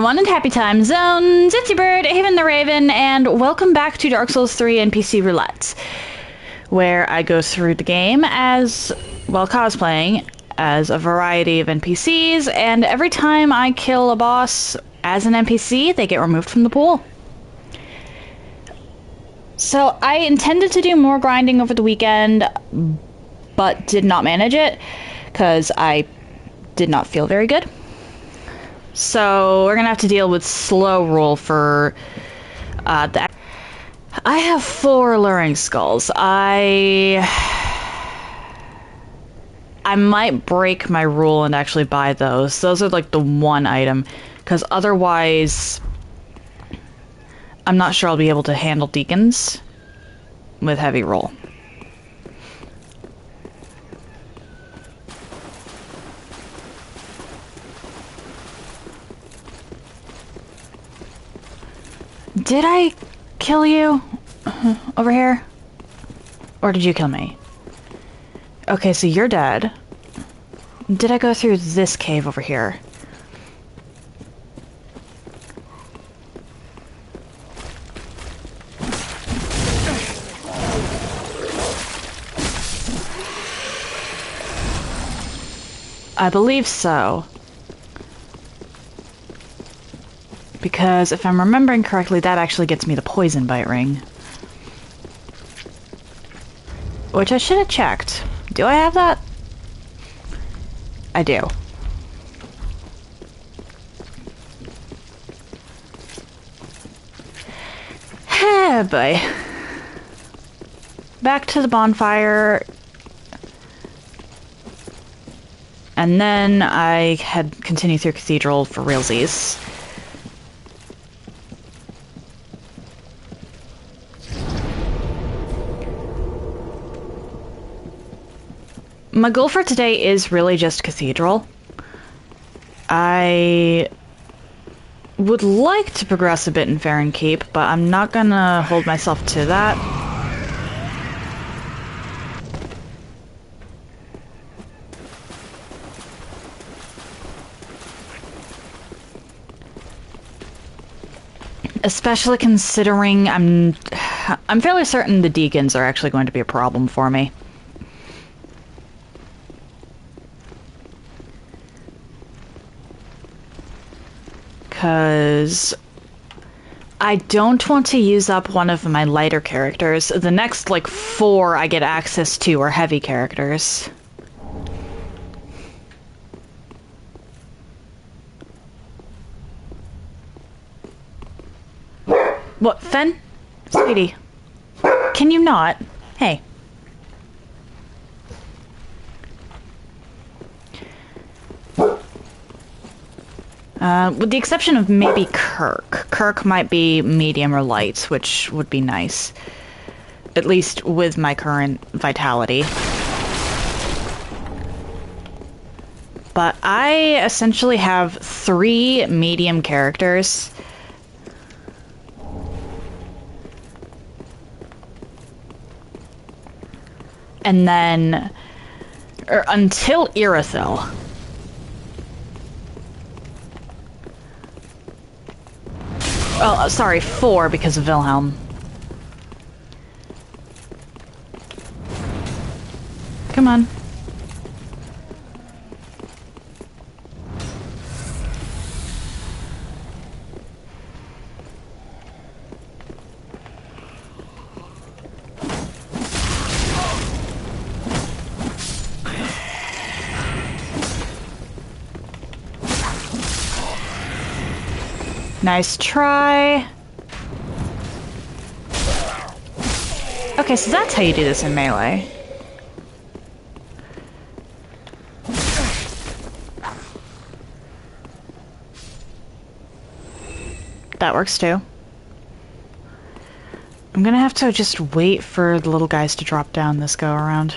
everyone, and happy time zones. It's your bird, Haven the Raven, and welcome back to Dark Souls 3 NPC Roulette, where I go through the game as, while cosplaying, as a variety of NPCs, and every time I kill a boss as an NPC, they get removed from the pool. So I intended to do more grinding over the weekend, but did not manage it, because I did not feel very good. So we're gonna have to deal with slow roll for the. I have 4 luring skulls. I might break my rule and actually buy those. Those are like the one item, because otherwise I'm not sure I'll be able to handle deacons with heavy roll. Did I kill you over here? Or did you kill me? Okay, so you're dead. Did I go through this cave over here? I believe so. Because if I'm remembering correctly, that actually gets me the poison bite ring. Which I should have checked. Do I have that? I do. Oh boy. Back to the bonfire. And then I had continued through Cathedral for realsies. My goal for today is really just Cathedral. I would like to progress a bit in Farron Keep, but I'm not gonna hold myself to that. Especially considering I'm fairly certain the deacons are actually going to be a problem for me. Because I don't want to use up one of my lighter characters. The next, like, 4 I get access to are heavy characters. What, Fen? Sweetie. Can you not? Hey. With the exception of maybe Kirk. Kirk might be medium or light, which would be nice. At least with my current vitality. But I essentially have 3 medium characters. And then, until Irithyll. Oh, sorry, 4 because of Wilhelm. Come on. Nice try. Okay, so that's how you do this in melee. That works too. I'm gonna have to just wait for the little guys to drop down this go around.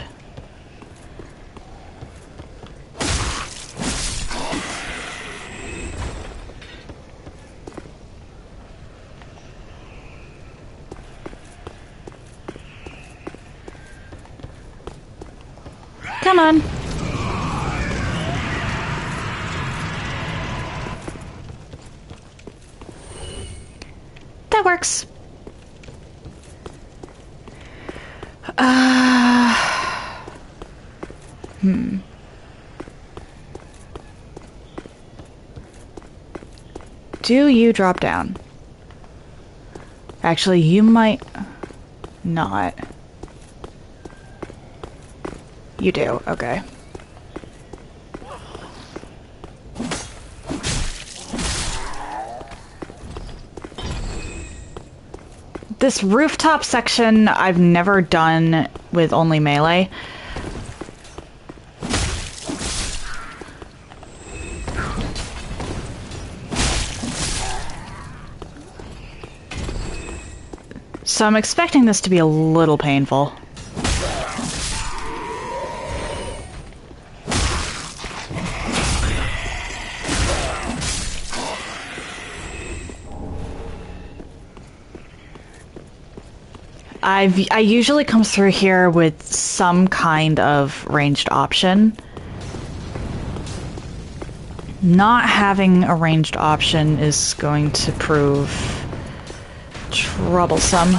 Come on. that works. Do you drop down? Actually, you might not. You do, okay. This rooftop section I've never done with only melee. So I'm expecting this to be a little painful. I usually come through here with some kind of ranged option. Not having a ranged option is going to prove troublesome.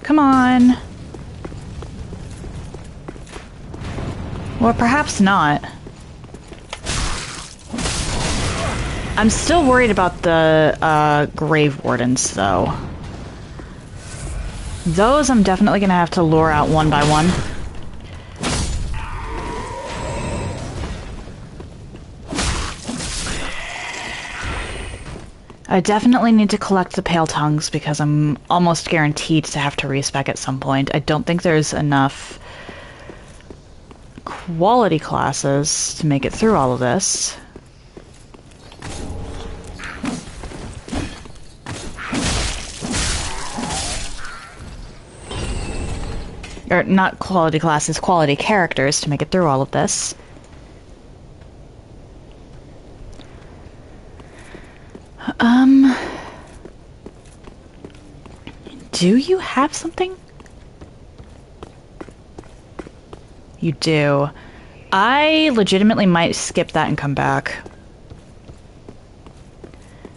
Come on. Or perhaps not. I'm still worried about the grave wardens, though. Those I'm definitely gonna have to lure out one by one. I definitely need to collect the pale tongues because I'm almost guaranteed to have to respec at some point. I don't think there's enough quality classes to make it through all of this. Or not quality classes, quality characters to make it through all of this. Do you have something? You do. I legitimately might skip that and come back.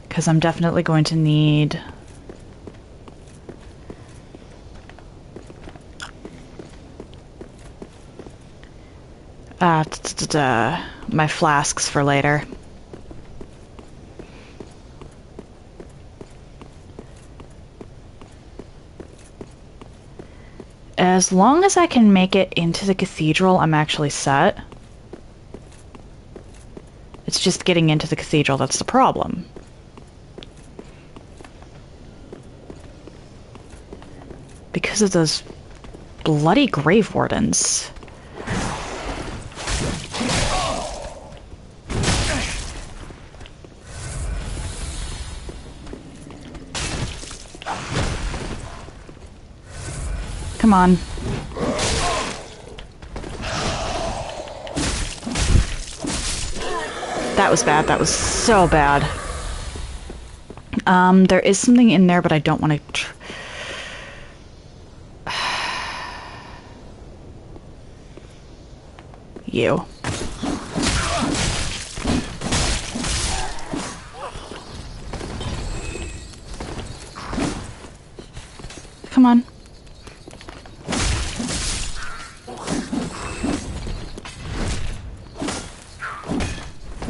Because I'm definitely going to need... my flasks for later. As long as I can make it into the cathedral, I'm actually set. It's just getting into the cathedral that's the problem. Because of those bloody grave wardens. Come on. That was bad. That was so bad. There is something in there, but I don't want to... You. Come on.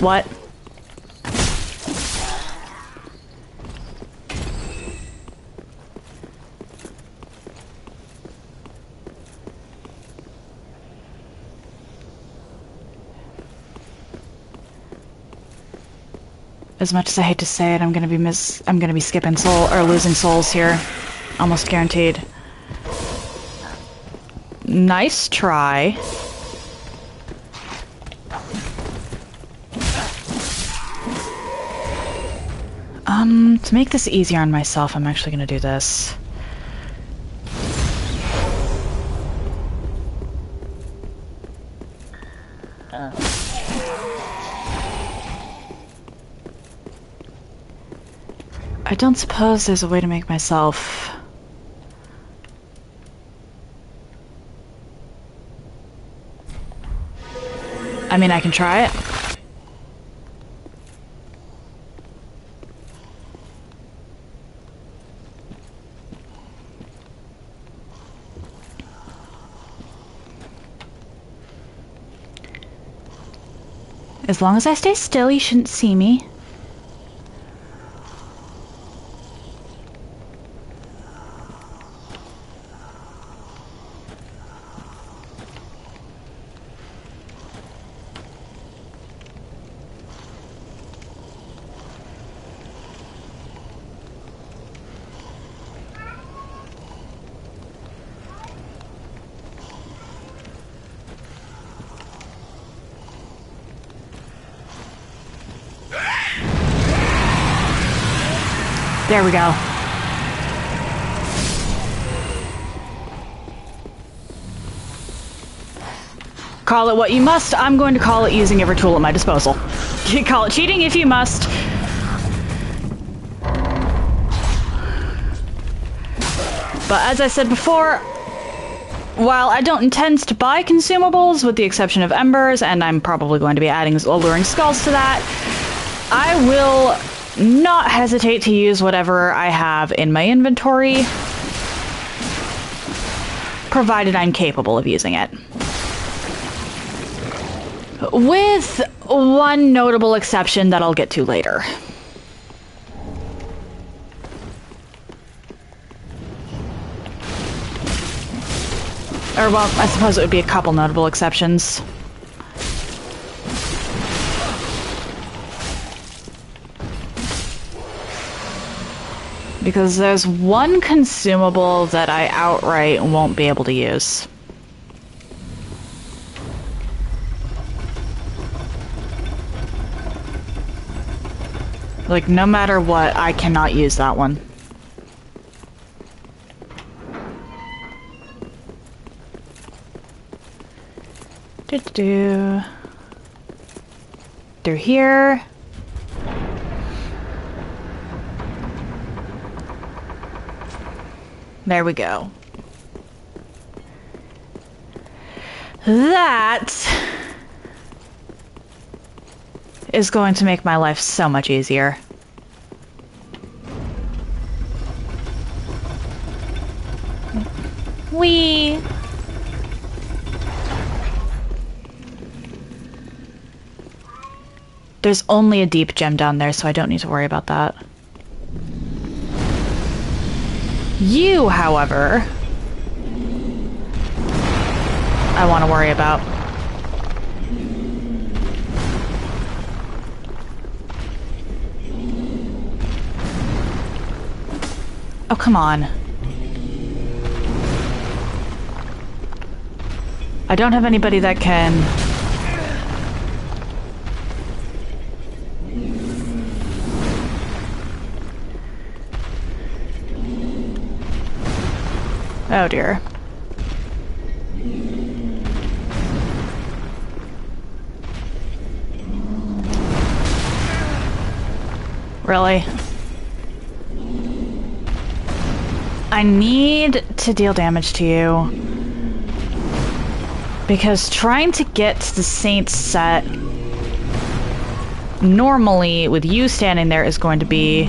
What? As much as I hate to say it, I'm gonna be skipping soul or losing souls here. Almost guaranteed. Nice try. To make this easier on myself, I'm actually gonna do this. I don't suppose there's a way to make myself... I mean, I can try it. As long as I stay still, you shouldn't see me. There we go. Call it what you must. I'm going to call it using every tool at my disposal. Call it cheating if you must. But as I said before, while I don't intend to buy consumables, with the exception of embers, and I'm probably going to be adding alluring skulls to that, I will not hesitate to use whatever I have in my inventory, provided I'm capable of using it. With one notable exception that I'll get to later. Or, well, I suppose it would be a couple notable exceptions. Because there's one consumable that I outright won't be able to use. Like, no matter what, I cannot use that one. Through here. There we go. That is going to make my life so much easier. Whee! There's only a deep gem down there, so I don't need to worry about that. You, however, I want to worry about. Oh, come on. I don't have anybody that can... Oh dear. Really? I need to deal damage to you. Because trying to get to the Saints set normally with you standing there is going to be...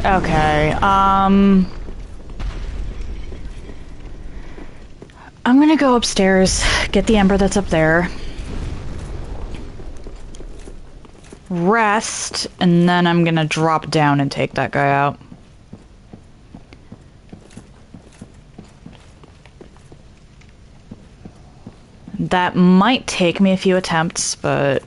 Okay, I'm gonna go upstairs, get the ember that's up there, rest, and then I'm gonna drop down and take that guy out. That might take me a few attempts, but...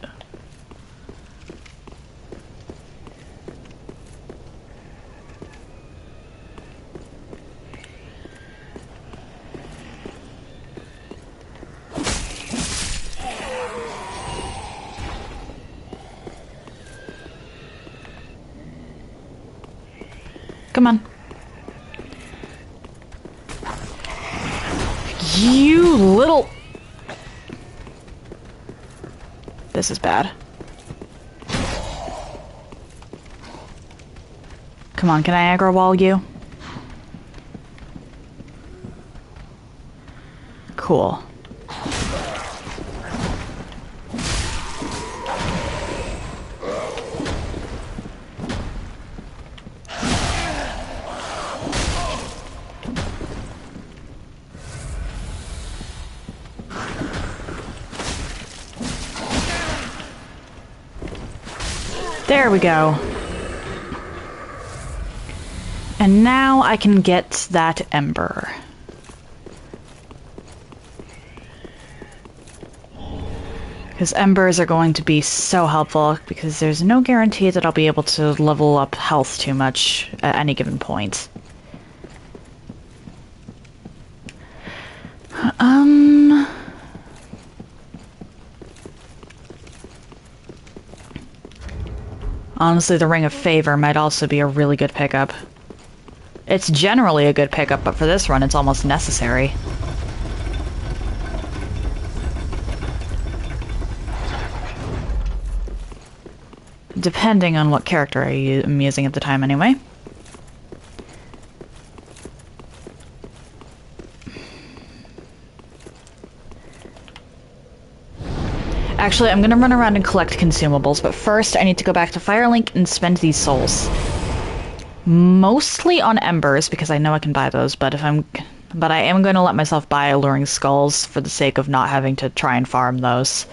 Come on. You little... This is bad. Come on, can I aggro wall you? Cool. There we go. And now I can get that ember. Because embers are going to be so helpful, because there's no guarantee that I'll be able to level up health too much at any given point. Honestly, the Ring of Favor might also be a really good pickup. It's generally a good pickup, but for this run, it's almost necessary. Depending on what character I'm using at the time, anyway. Actually, I'm gonna run around and collect consumables, but first I need to go back to Firelink and spend these souls. Mostly on embers, because I know I can buy those, but I am going to let myself buy alluring skulls for the sake of not having to try and farm those.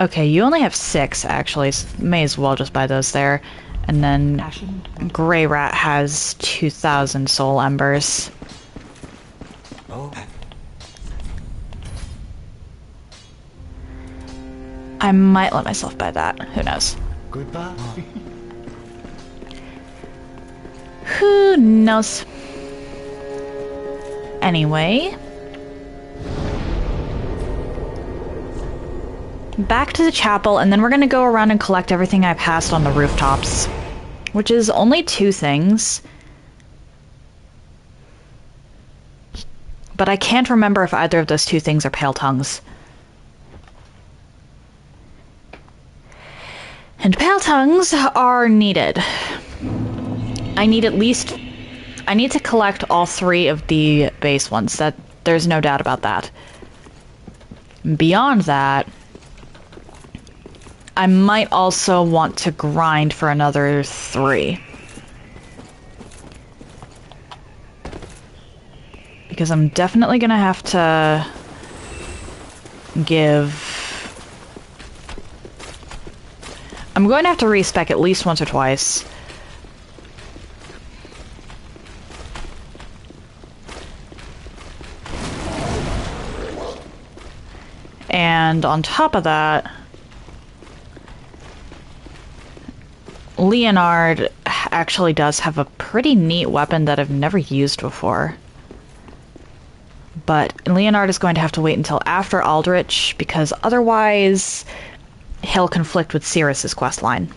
Okay, you only have 6, actually, so may as well just buy those there. And then Grey Rat has 2,000 soul embers. Oh. I might let myself buy that. Who knows? Goodbye. Who knows? Anyway. Back to the chapel, and then we're gonna go around and collect everything I passed on the rooftops. Which is only 2 things. But I can't remember if either of those 2 things are pale tongues. And pale tongues are needed. I need to collect all 3 of the base ones. There's no doubt about that. Beyond that, I might also want to grind for another 3. Because I'm definitely gonna have to I'm going to have to respec at least once or twice. And on top of that, Leonard actually does have a pretty neat weapon that I've never used before. But Leonard is going to have to wait until after Aldrich, because otherwise he'll conflict with Cirrus's questline.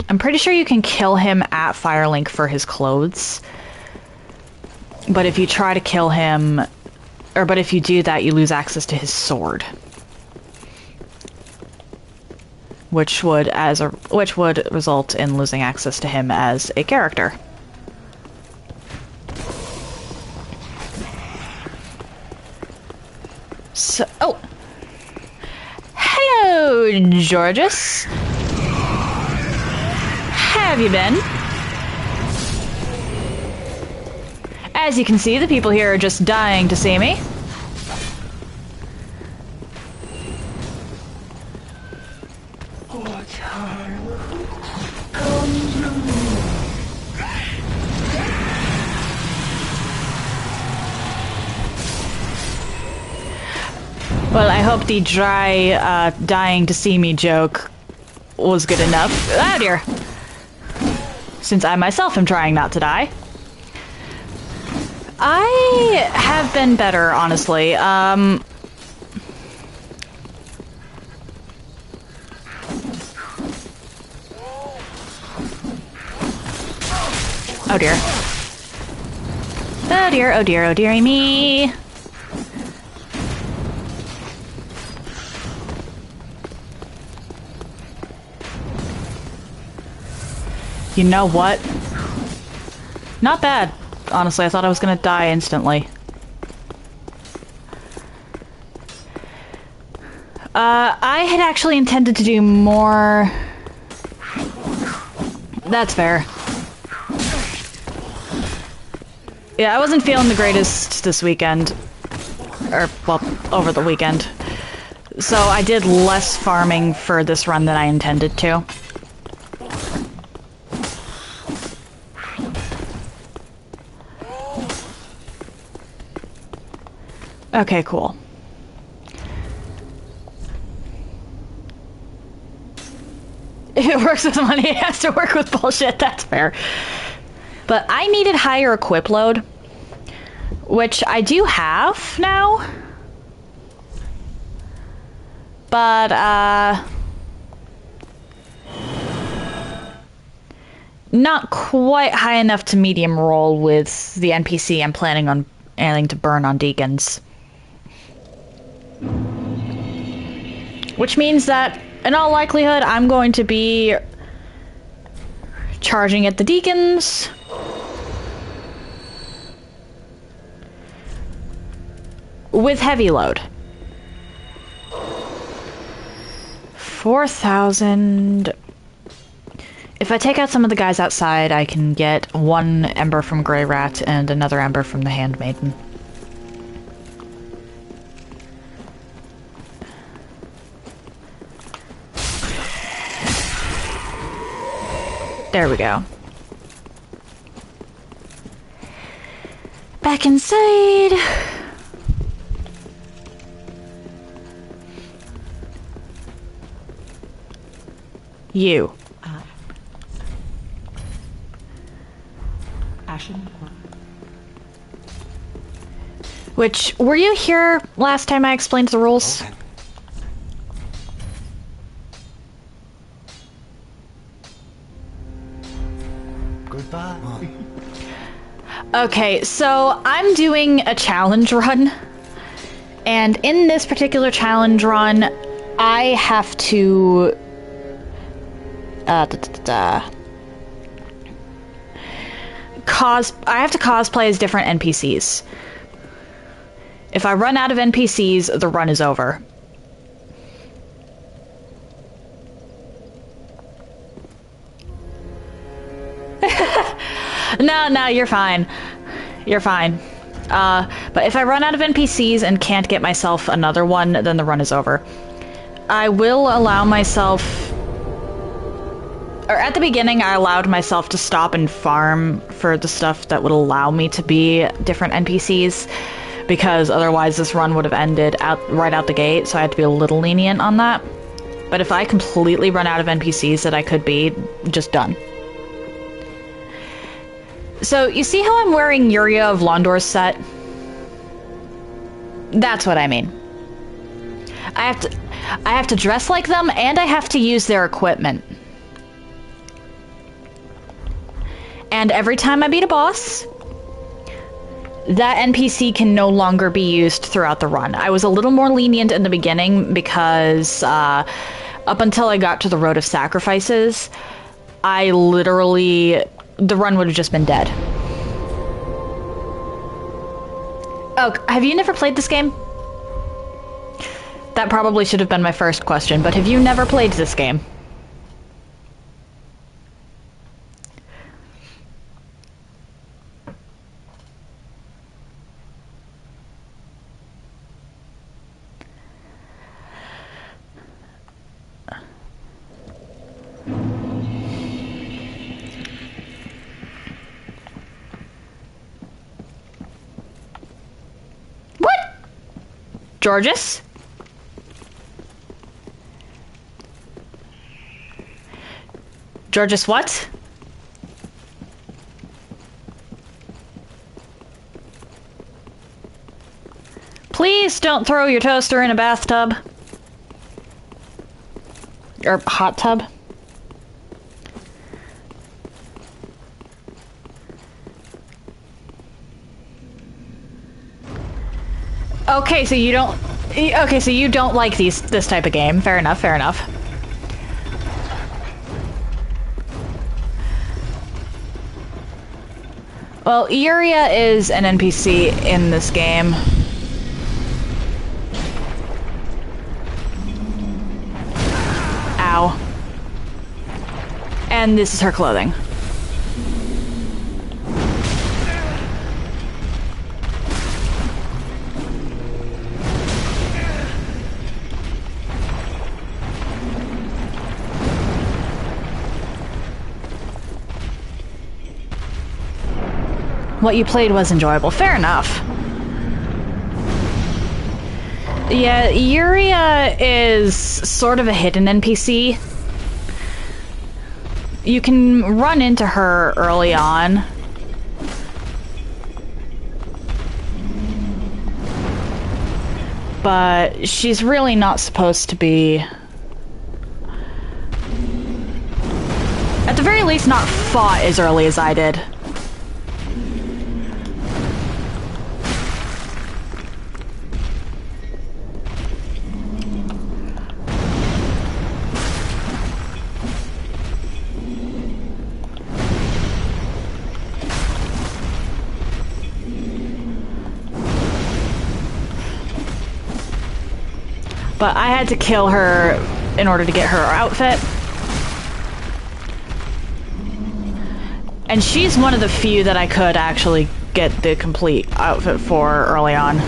I'm pretty sure you can kill him at Firelink for his clothes. But if you try to kill him, but if you do that, you lose access to his sword. Which would result in losing access to him as a character. So, oh! Hello, Georges! How have you been? As you can see, the people here are just dying to see me. Well, I hope the dry, dying to see me joke was good enough. Oh dear. Since I myself am trying not to die. I have been better, honestly. Oh dear. Oh dear, oh dear, oh dearie me. You know what? Not bad. Honestly, I thought I was gonna die instantly. I had actually intended to do more... That's fair. Yeah, I wasn't feeling the greatest this weekend. Or, well, over the weekend. So I did less farming for this run than I intended to. Okay, cool. If it works with money, it has to work with bullshit, that's fair. But I needed higher equip load, which I do have now. But, not quite high enough to medium roll with the NPC I'm planning on aiming to burn on deacons. Which means that, in all likelihood, I'm going to be charging at the deacons. With heavy load. 4,000... If I take out some of the guys outside, I can get 1 ember from Grey Rat and another ember from the Handmaiden. There we go. Back inside. You. Which, were you here last time I explained the rules? Okay. Goodbye. Okay, so I'm doing a challenge run, and in this particular challenge run, I have to I have to cosplay as different NPCs. If I run out of NPCs, the run is over. No, you're fine. You're fine. But if I run out of NPCs and can't get myself another one, then the run is over. I will allow myself... Or at the beginning, I allowed myself to stop and farm for the stuff that would allow me to be different NPCs, because otherwise this run would have ended right out the gate, so I had to be a little lenient on that. But if I completely run out of NPCs that I could be, just done. So, you see how I'm wearing Yuria of Londor's set? That's what I mean. I have to dress like them, and I have to use their equipment. And every time I beat a boss, that NPC can no longer be used throughout the run. I was a little more lenient in the beginning because up until I got to the Road of Sacrifices, I literally... the run would have just been dead. Oh, have you never played this game? That probably should have been my first question, but have you never played this game? Georges? Georges what? Please don't throw your toaster in a bathtub. Or hot tub. Okay, so you don't... Okay, so you don't like this type of game. Fair enough, fair enough. Well, Yuria is an NPC in this game. Ow. And this is her clothing. What you played was enjoyable. Fair enough. Yeah, Yuria is sort of a hidden NPC. You can run into her early on. But she's really not supposed to be... At the very least, not fought as early as I did. But I had to kill her in order to get her outfit. And she's one of the few that I could actually get the complete outfit for early on.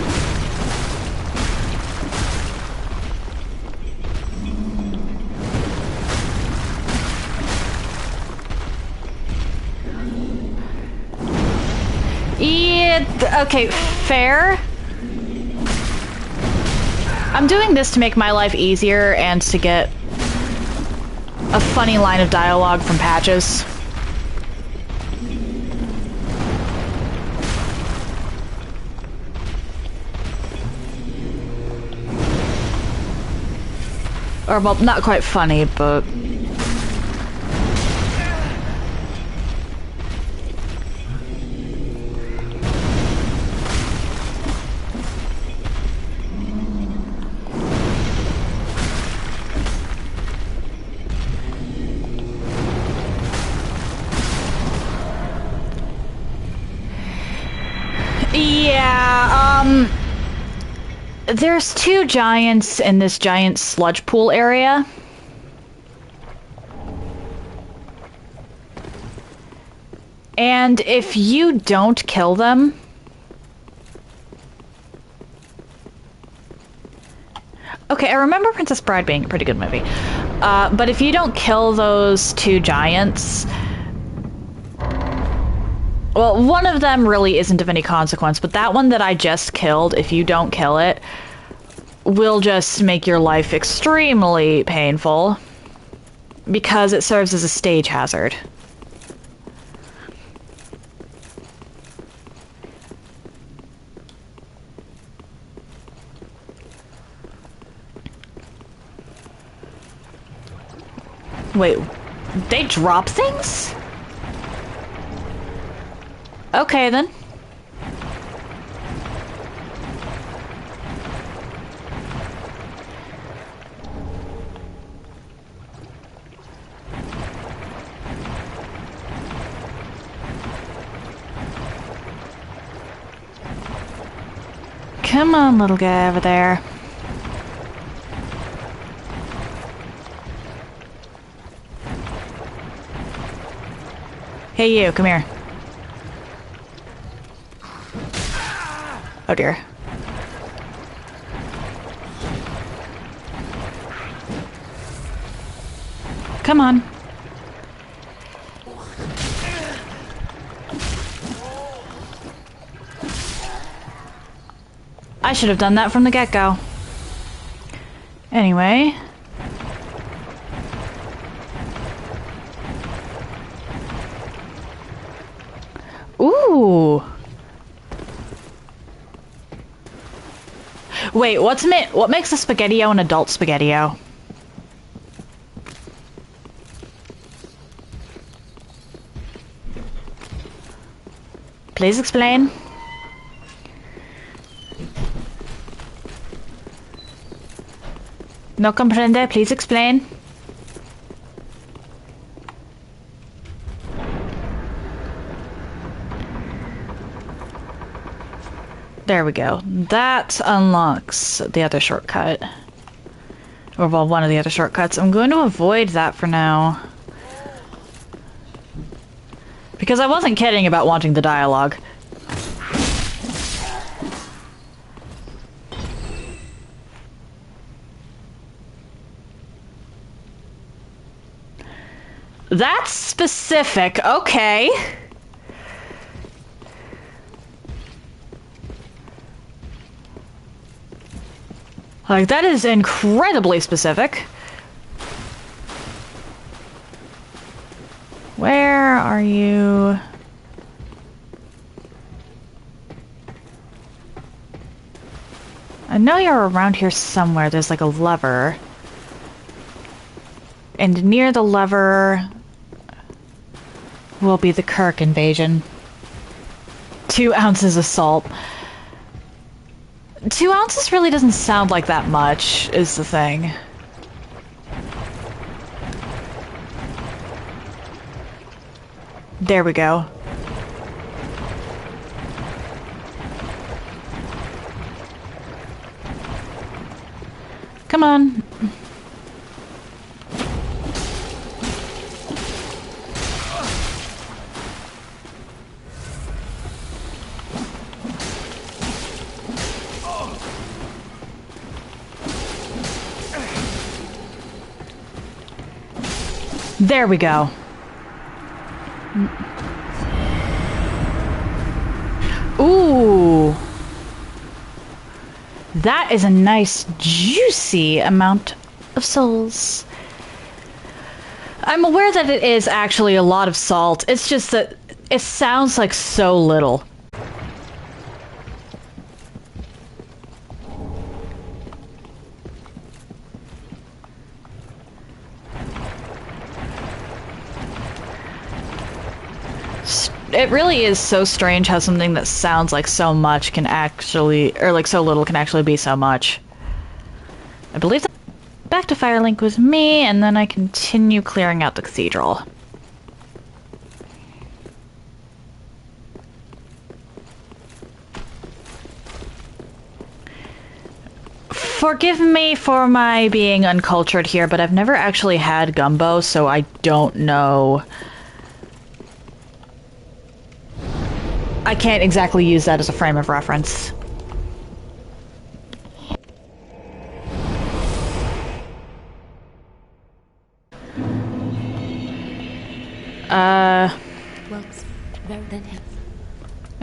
Yeah, okay, fair. I'm doing this to make my life easier and to get a funny line of dialogue from patches. Or, well, not quite funny, but... Yeah, there's two giants in this giant sludge pool area. And if you don't kill them... Okay, I remember Princess Bride being a pretty good movie. But if you don't kill those two giants... Well, one of them really isn't of any consequence, but that one that I just killed, if you don't kill it, will just make your life extremely painful because it serves as a stage hazard. Wait, they drop things? Okay, then. Come on, little guy over there. Hey, you, come here. Oh dear. Come on. I should have done that from the get-go. Anyway. Ooh. Wait, what makes a Spaghetti-O an adult Spaghetti-O? Please explain. No comprende, please explain. There we go. That unlocks the other shortcut. Or, well, one of the other shortcuts. I'm going to avoid that for now. Because I wasn't kidding about wanting the dialogue. That's specific. Okay. Like, that is incredibly specific. Where are you? I know you're around here somewhere. There's like a lever. And near the lever will be the Kirk invasion. 2 ounces of salt. 2 ounces really doesn't sound like that much, is the thing. There we go. Come on. There we go. Ooh. That is a nice, juicy amount of souls. I'm aware that it is actually a lot of salt. It's just that it sounds like so little. It really is so strange how something that sounds like so much can actually, or like so little can actually be so much. I believe that back to Firelink with me, and then I continue clearing out the cathedral. Forgive me for my being uncultured here, but I've never actually had gumbo, so I don't know. I can't exactly use that as a frame of reference.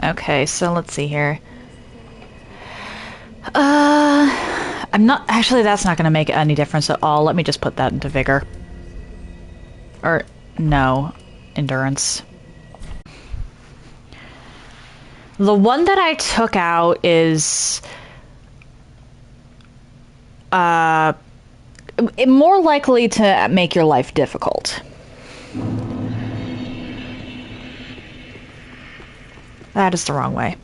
Okay, so let's see here. I'm not... Actually, that's not going to make any difference at all. Let me just put that into Vigor. Or, no. Endurance. The one that I took out is... more likely to make your life difficult. That is the wrong way.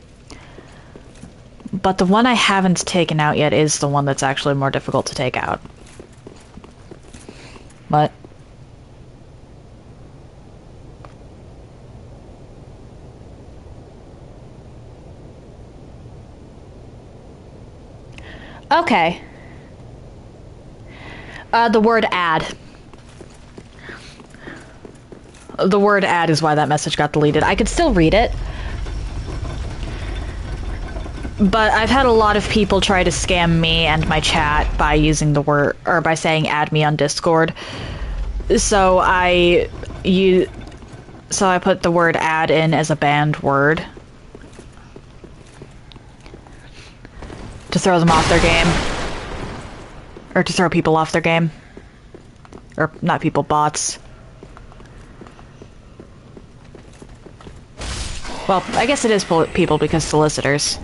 But the one I haven't taken out yet is the one that's actually more difficult to take out. But... okay. The word add. The word add is why that message got deleted. I could still read it. But I've had a lot of people try to scam me and my chat by using the word, or by saying add me on Discord. So I put the word add in as a banned word. To throw them off their game. Or to throw people off their game. Or not people, bots. Well, I guess it is people because solicitors.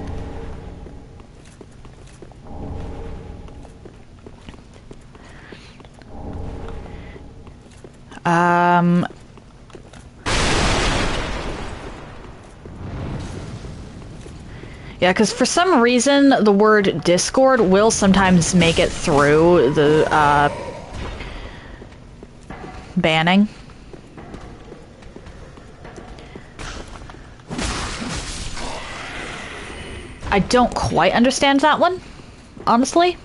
Yeah, because for some reason, the word Discord will sometimes make it through the, banning. I don't quite understand that one, honestly.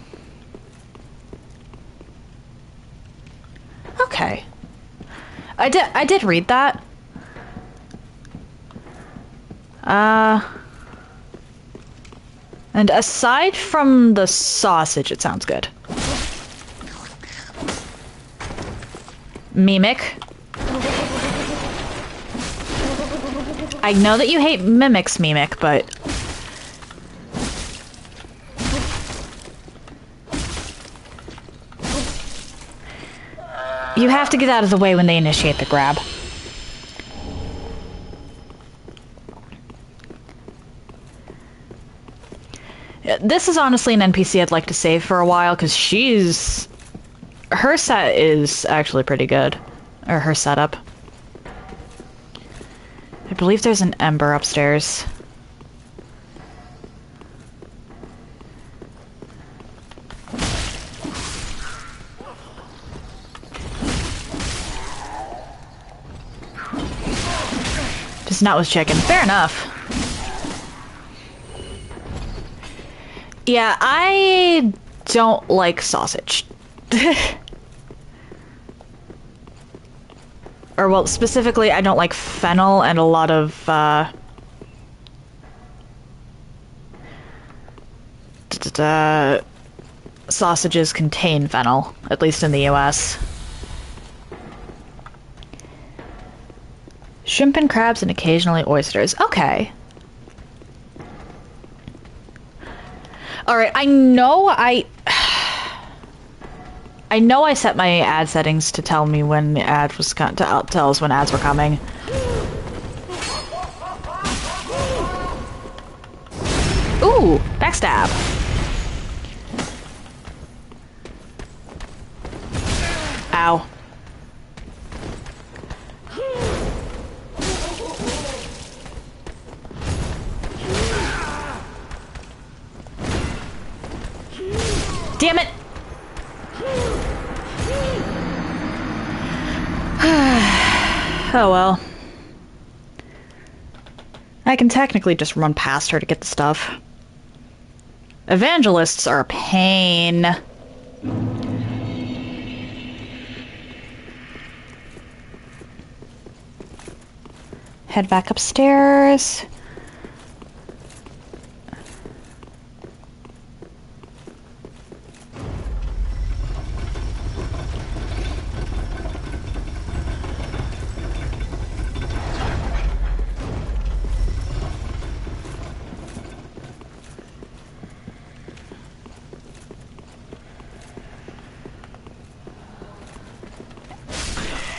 Okay. I did read that. And aside from the sausage, it sounds good. Mimic. I know that you hate mimics, Mimic, but... you have to get out of the way when they initiate the grab. This is honestly an NPC I'd like to save for a while, because she's... her set is actually pretty good. Or her setup. I believe there's an Ember upstairs. Just not with chicken. Fair enough. Yeah, I don't like sausage. Or, well, specifically, I don't like fennel and a lot of, sausages contain fennel, at least in the US. Shrimp and crabs and occasionally oysters. Okay. Alright, I know I set my ad settings to tell me when the ad was to tell us when ads were coming. Ooh, backstab. Ow. Damn it! Oh well. I can technically just run past her to get the stuff. Evangelists are a pain. Head back upstairs.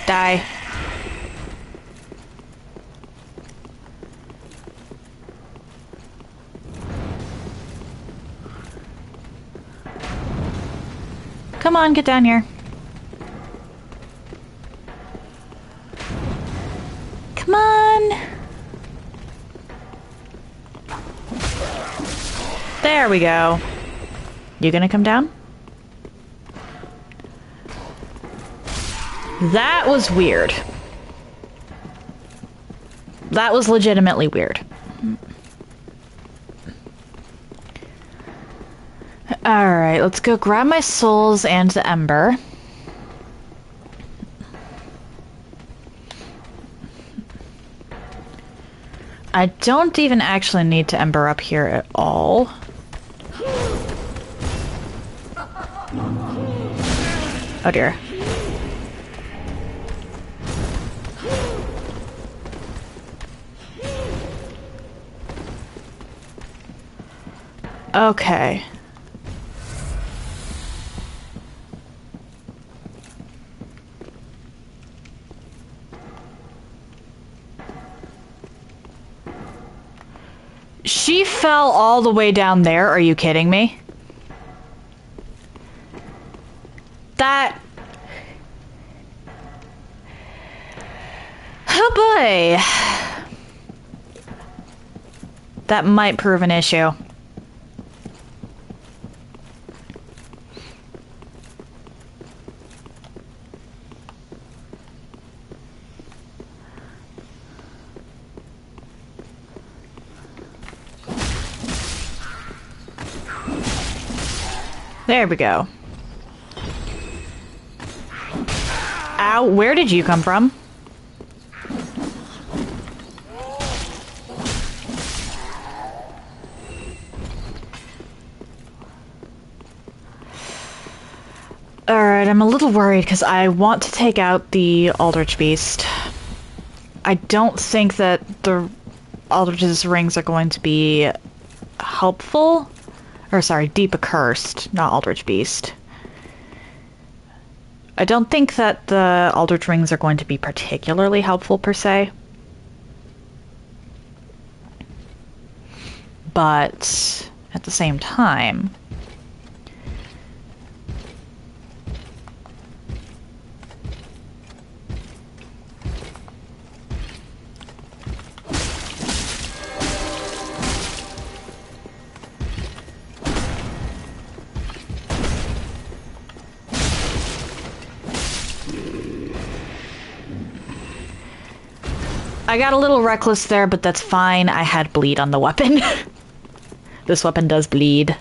Die. Come on, get down here. Come on. There we go. You gonna come down? That was weird. That was legitimately weird. Alright, let's go grab my souls and the ember. I don't even actually need to ember up here at all. Oh dear. Okay. She fell all the way down there? Are you kidding me? That... oh boy. That might prove an issue. There we go. Ow, where did you come from? Alright, I'm a little worried because I want to take out the Aldrich Beast. I don't think that the Aldrich's rings are going to be helpful. Or sorry, Deep Accursed, not Aldrich Beast. I don't think that the Aldrich rings are going to be particularly helpful per se. But at the same time, I got a little reckless there, but that's fine. I had bleed on the weapon. This weapon does bleed.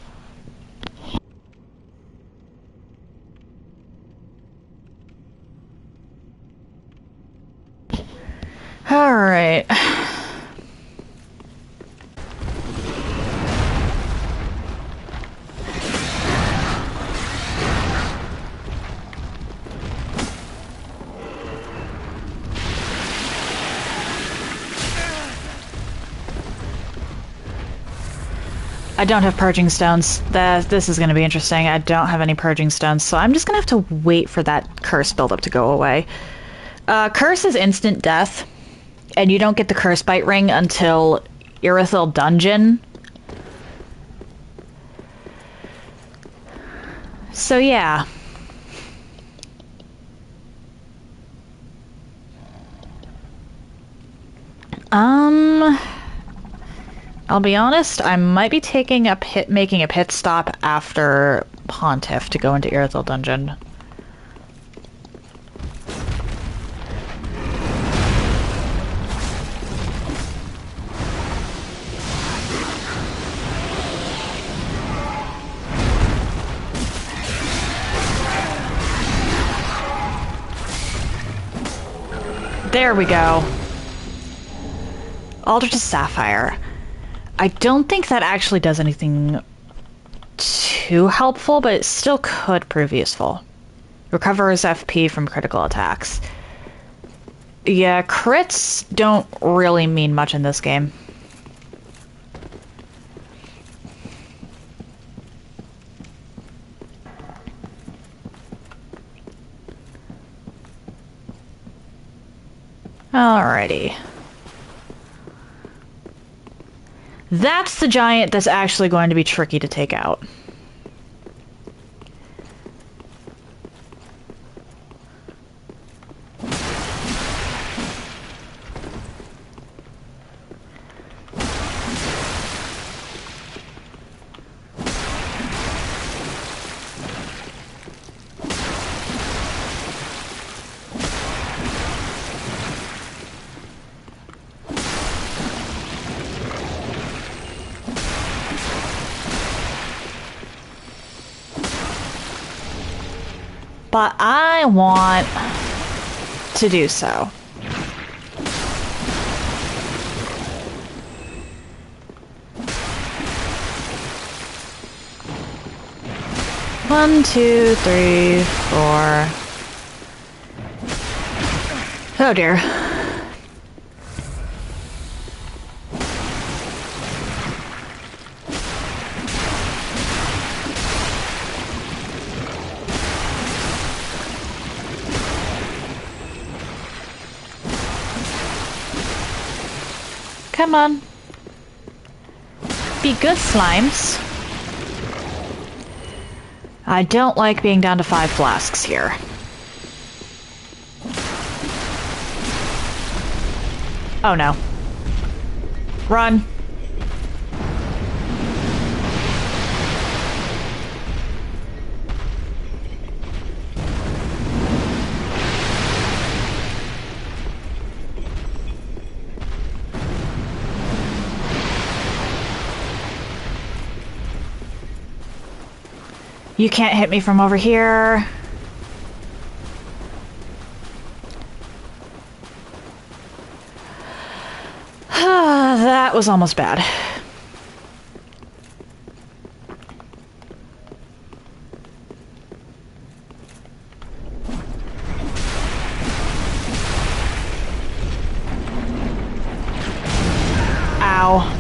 Alright. I don't have purging stones. This is going to be interesting. I don't have any purging stones, so I'm just going to have to wait for that curse buildup to go away. Curse is instant death, and you don't get the curse bite ring until Irithyll Dungeon. So yeah. I'll be honest, I might be making a pit stop after Pontiff to go into Irithyll Dungeon. There we go. Aldrich's Sapphire. I don't think that actually does anything too helpful, but it still could prove useful. Recovers FP from critical attacks. Yeah, crits don't really mean much in this game. Alrighty. That's the giant that's actually going to be tricky to take out. But I want to do so. One, two, three, four. Oh dear. Come on. Be good, slimes. I don't like being down to 5 flasks here. Oh no. Run. You can't hit me from over here. That was almost bad. Ow.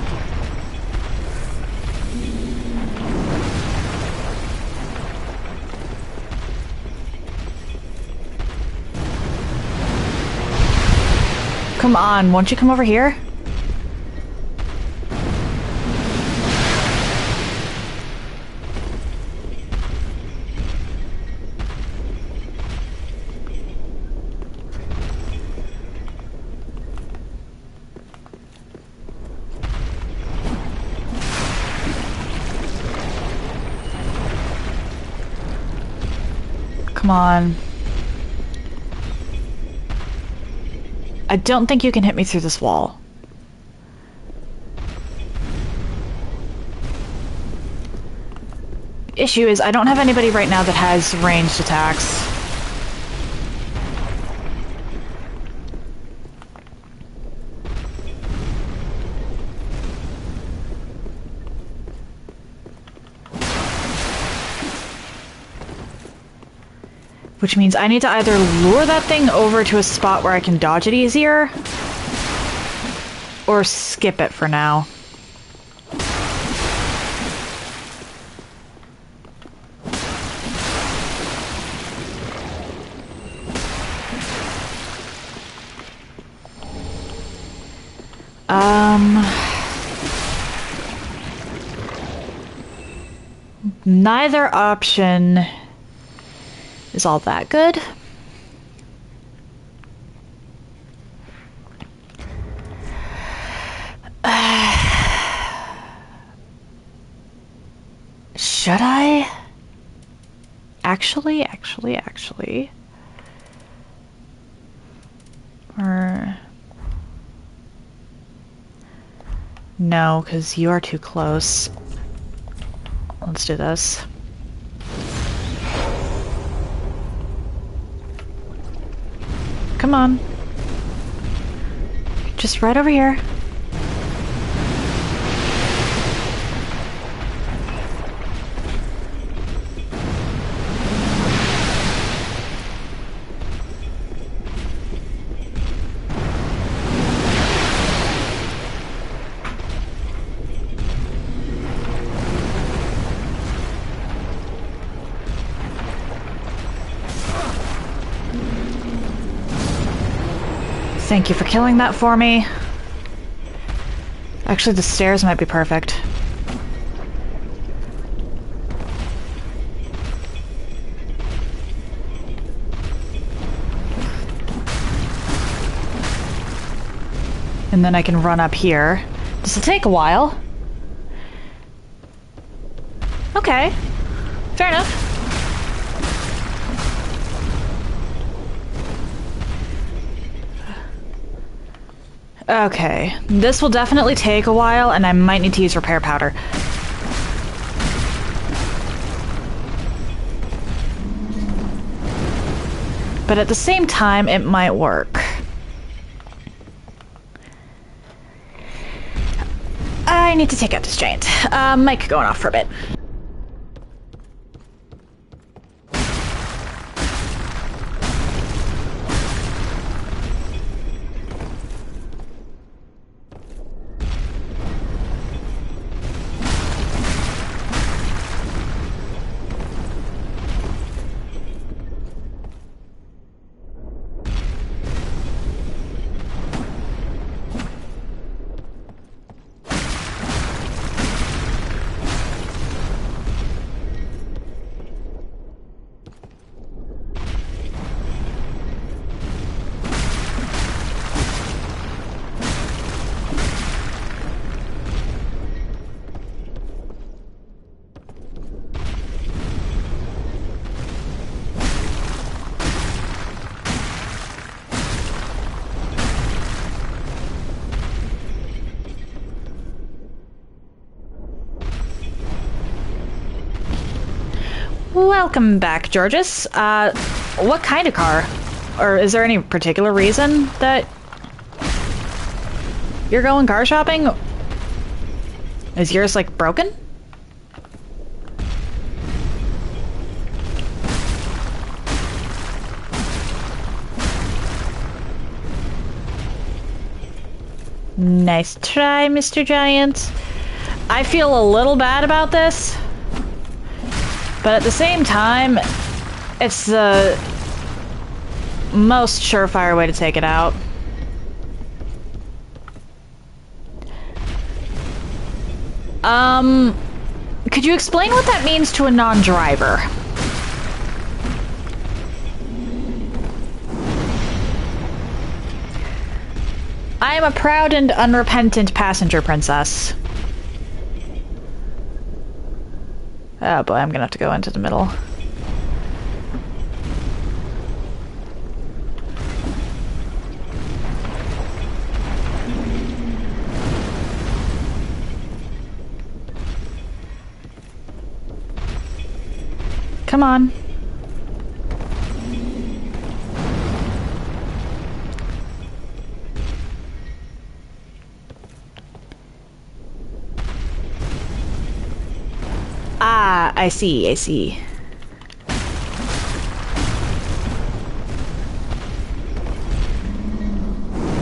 Come on, won't you come over here? Come on. I don't think you can hit me through this wall. Issue is, I don't have anybody right now that has ranged attacks. Which means I need to either lure that thing over to a spot where I can dodge it easier, or skip it for now. Neither option is all that good. Should I? Actually. Or... No, because you are too close. Let's do this. Come on. Just right over here. Thank you for killing that for me. Actually, the stairs might be perfect. And then I can run up here. This will take a while. Okay. Fair enough. Okay, this will definitely take a while, and I might need to use repair powder. But at the same time, it might work. I need to take out this giant. Mic going off for a bit. Welcome back, Georges. What kind of car? Or is there any particular reason that you're going car shopping? Is yours, like, broken? Nice try, Mr. Giant. I feel a little bad about this, but at the same time, it's the most surefire way to take it out. Could you explain what that means to a non-driver? I am a proud and unrepentant passenger princess. Oh boy, I'm gonna have to go into the middle. Come on. Ah, I see, I see.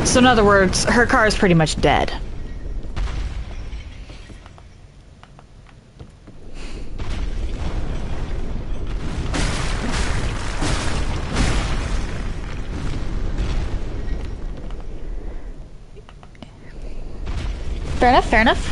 So in other words, her car is pretty much dead. Fair enough, fair enough.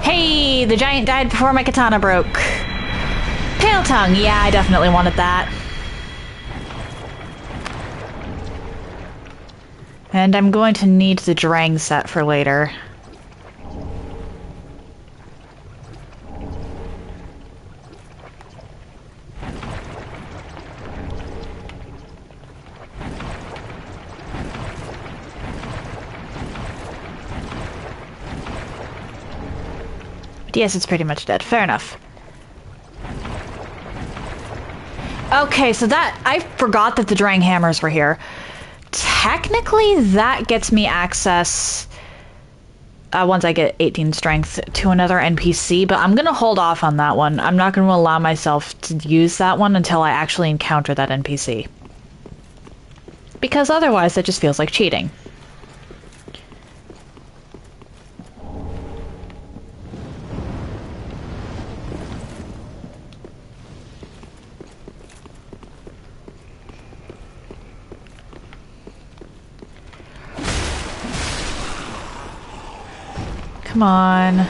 Hey, the giant died before my katana broke. Pale tongue, yeah, I definitely wanted that. And I'm going to need the Drang set for later. Yes, it's pretty much dead. Fair enough. Okay, so that... I forgot that the Drang hammers were here. Technically, that gets me access, once I get 18 strength, to another NPC, but I'm gonna hold off on that one. I'm not gonna allow myself to use that one until I actually encounter that NPC. Because otherwise, that just feels like cheating. Come on.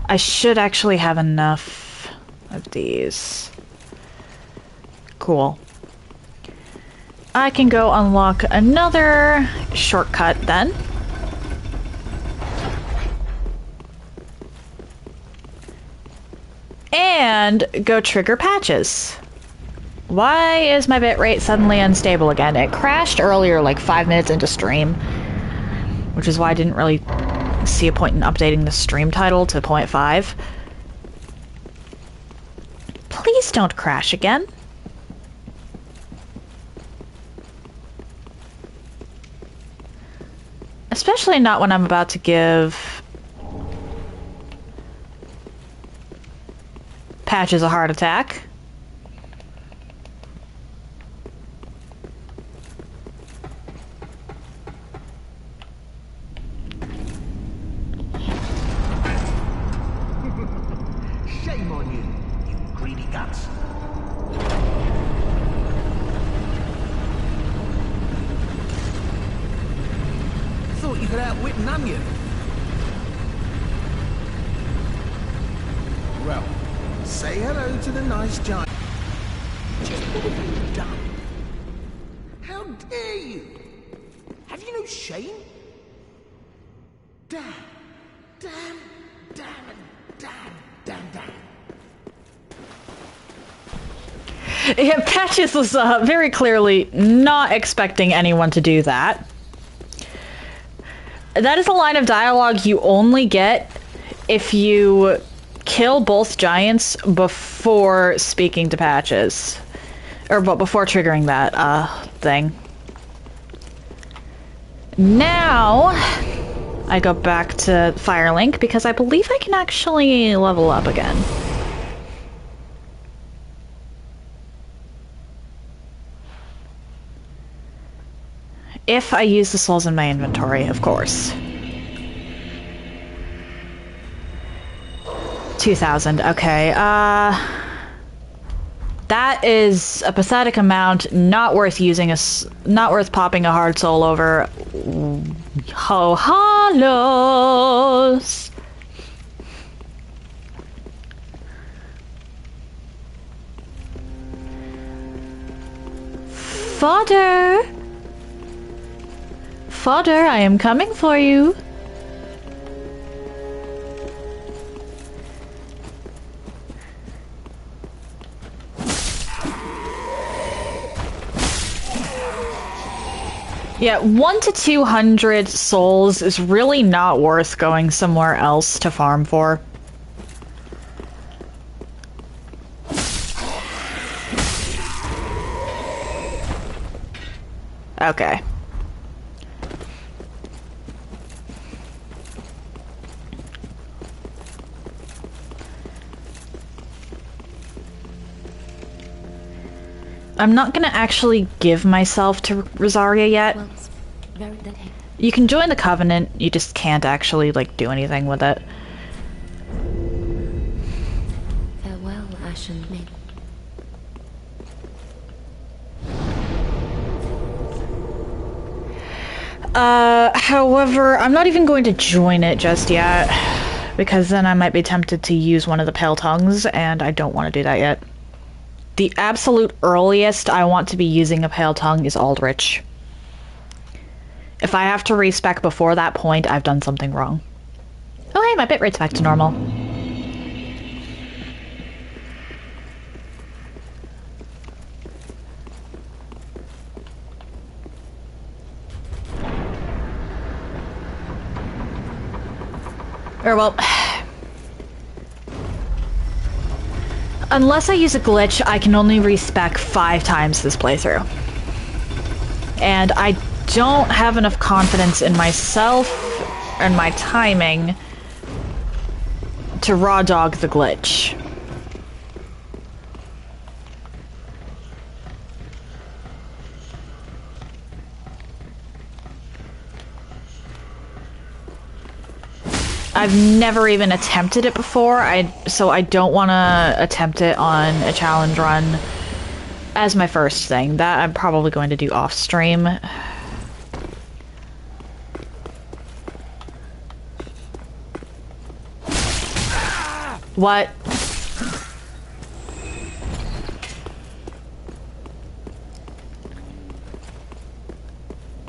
I should actually have enough of these. Cool. I can go unlock another shortcut then. And go trigger patches. Why is my bitrate suddenly unstable again? It crashed earlier, like 5 minutes into stream, which is why I didn't really see a point in updating the stream title to 0.5. Please don't crash again. Especially not when I'm about to give Patches a heart attack. Shame on you, you greedy guts. Thought you could outwit an onion. Well, say hello to the nice giant. Just what have you done? How dare you? Have you no shame? Damn, damn, damn, and damn, damn, damn. Yeah, Patches was very clearly not expecting anyone to do that. That is a line of dialogue you only get if you kill both giants before speaking to Patches. Or before triggering that thing. Now, I go back to Firelink because I believe I can actually level up again. If I use the souls in my inventory, of course. 2,000, okay. That is a pathetic amount, not worth using not worth popping a hard soul over. Ho hollows. Fodder! Fodder, I am coming for you. Yeah, 1 to 200 souls is really not worth going somewhere else to farm for. Okay. I'm not gonna actually give myself to Rosaria yet. Well, it's very dead. You can join the Covenant, you just can't actually, like, do anything with it. Farewell, Ashen Maid. However, I'm not even going to join it just yet, because then I might be tempted to use one of the Pale Tongues, and I don't want to do that yet. The absolute earliest I want to be using a Pale Tongue is Aldrich. If I have to respec before that point, I've done something wrong. Oh hey, my bitrate's back to normal. Or well... Unless I use a glitch, I can only respec 5 times this playthrough. And I don't have enough confidence in myself and my timing to raw dog the glitch. I've never even attempted it before, so I don't want to attempt it on a challenge run as my first thing. That I'm probably going to do off stream. What?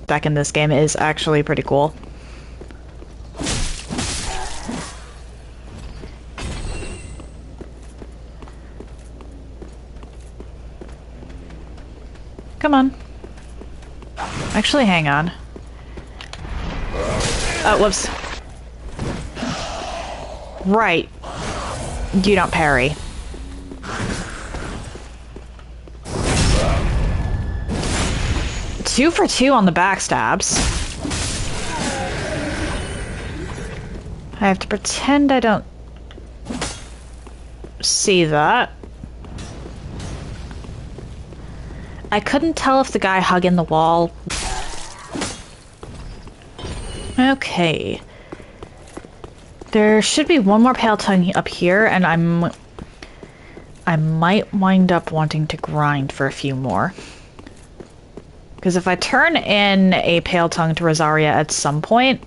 Back in this game is actually pretty cool. Come on. Actually, hang on. Oh, whoops. Right. You don't parry. Two for two on the backstabs. I have to pretend I don't see that. I couldn't tell if the guy hugging the wall. Okay. There should be one more Pale Tongue up here, and I might wind up wanting to grind for a few more. Because if I turn in a Pale Tongue to Rosaria at some point,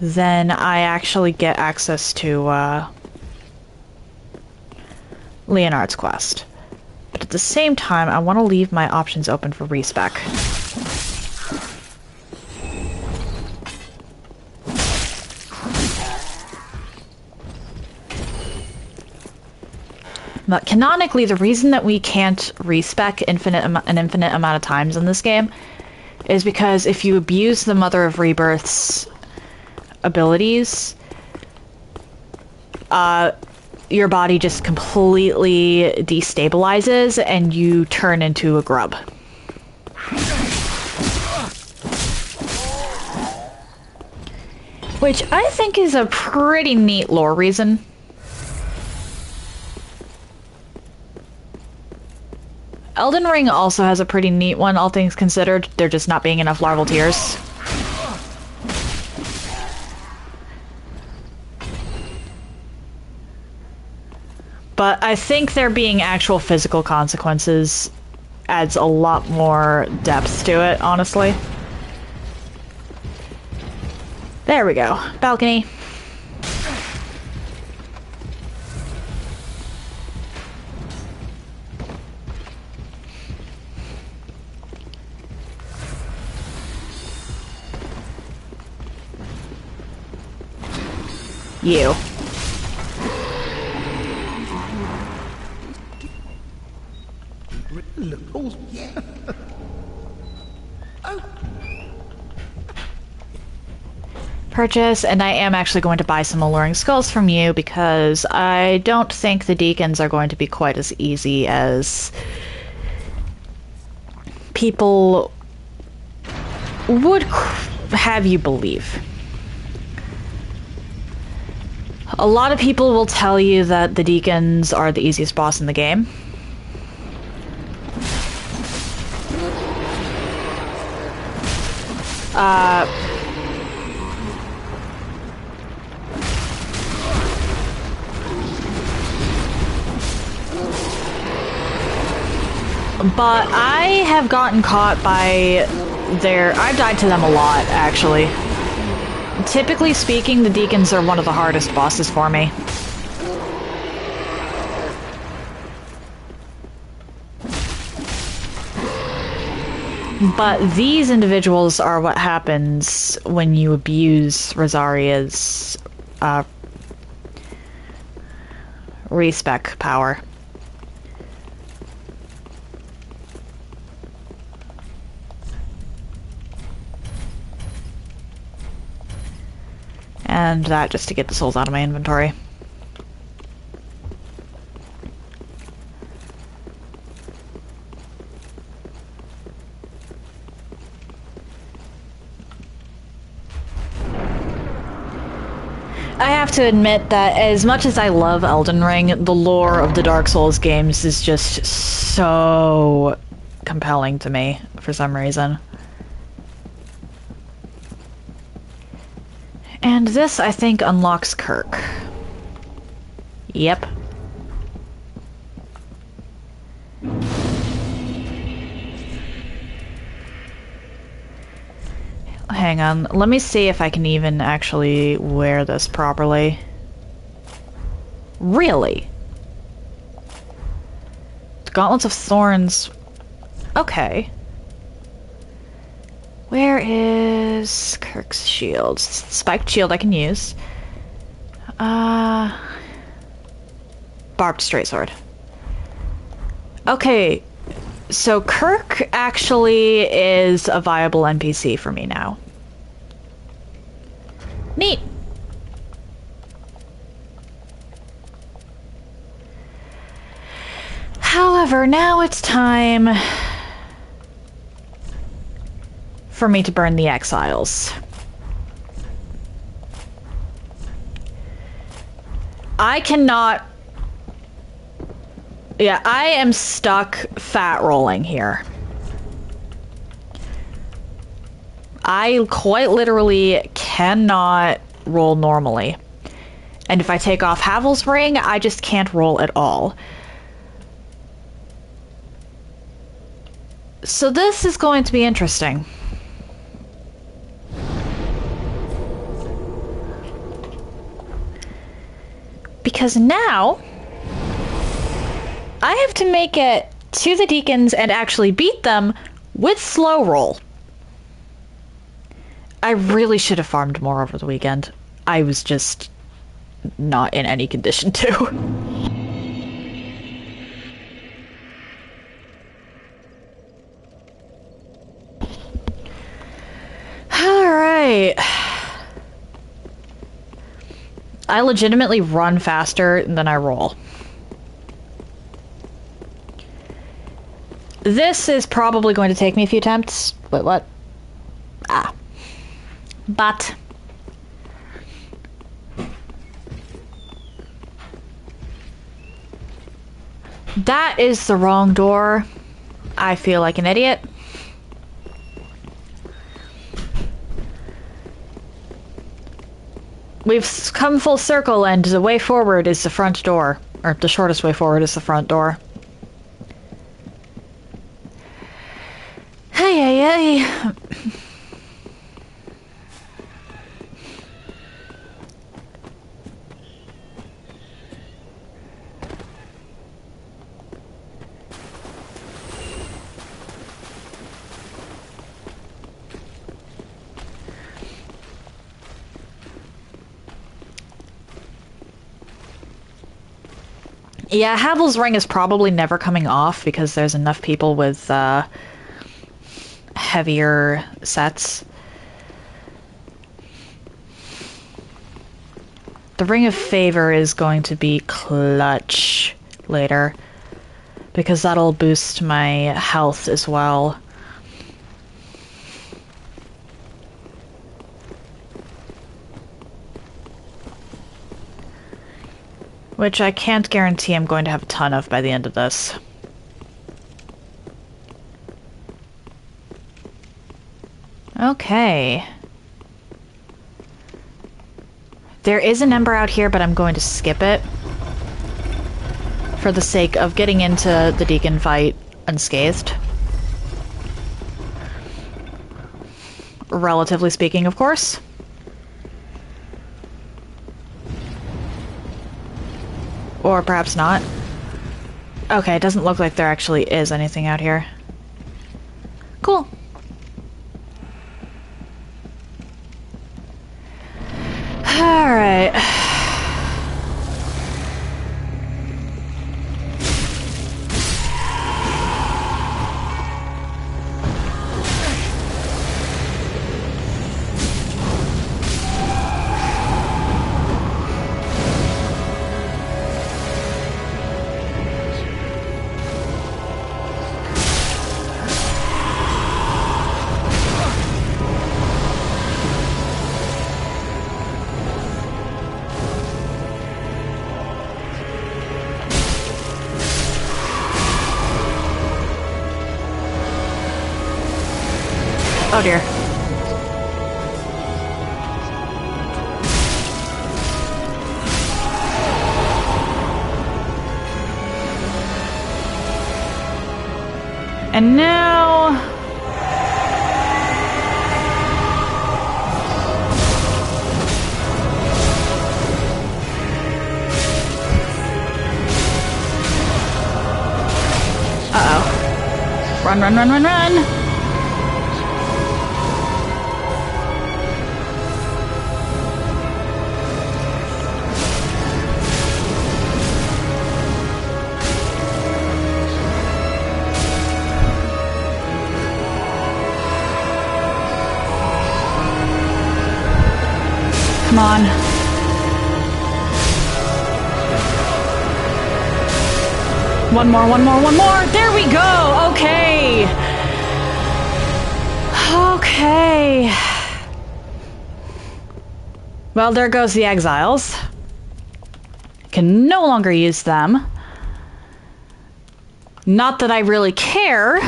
then I actually get access to Leonard's quest. But at the same time, I want to leave my options open for respec. But canonically, the reason that we can't respec an infinite amount of times in this game is because if you abuse the Mother of Rebirth's abilities, your body just completely destabilizes and you turn into a grub. Which I think is a pretty neat lore reason. Elden Ring also has a pretty neat one, all things considered. There just not being enough larval tears. But I think there being actual physical consequences adds a lot more depth to it, honestly. There we go. Balcony. You. Oh, yeah. Oh. Purchase, and I am actually going to buy some alluring skulls from you because I don't think the deacons are going to be quite as easy as people would have you believe. A lot of people will tell you that the deacons are the easiest boss in the game. But I have gotten caught by I've died to them a lot, actually. Typically speaking, the deacons are one of the hardest bosses for me. But these individuals are what happens when you abuse Rosaria's respec power. And that just to get the souls out of my inventory. I have to admit that as much as I love Elden Ring, the lore of the Dark Souls games is just so compelling to me for some reason. And this, I think, unlocks Kirk. Yep. Hang on, let me see if I can even actually wear this properly. Really? Gauntlets of Thorns. Okay. Where is Kirk's shield? Spiked shield I can use. Barbed straight sword. Okay, so Kirk actually is a viable NPC for me now. Neat. However, now it's time for me to burn the exiles. I cannot... Yeah, I am stuck fat rolling here. I quite literally cannot roll normally. And if I take off Havel's ring, I just can't roll at all. So this is going to be interesting. Because now I have to make it to the deacons and actually beat them with slow roll. I really should have farmed more over the weekend. I was just not in any condition to. Alright. I legitimately run faster than I roll. This is probably going to take me a few attempts. Wait, what? Ah. But that is the wrong door. I feel like an idiot. We've come full circle and the way forward is the front door. Or the shortest way forward is the front door. Hey, hey, hey. Yeah, Havel's ring is probably never coming off because there's enough people with heavier sets. The Ring of Favor is going to be clutch later because that'll boost my health as well. Which I can't guarantee I'm going to have a ton of by the end of this. Okay. There is an Ember out here, but I'm going to skip it for the sake of getting into the Deacon fight unscathed. Relatively speaking, of course. Or perhaps not. Okay, it doesn't look like there actually is anything out here. Cool. Alright. Oh dear. And now... Uh-oh. Run, run, run, run, run! Come on. One more, one more, one more! There we go! Okay! Okay. Well, there goes the exiles. Can no longer use them. Not that I really care.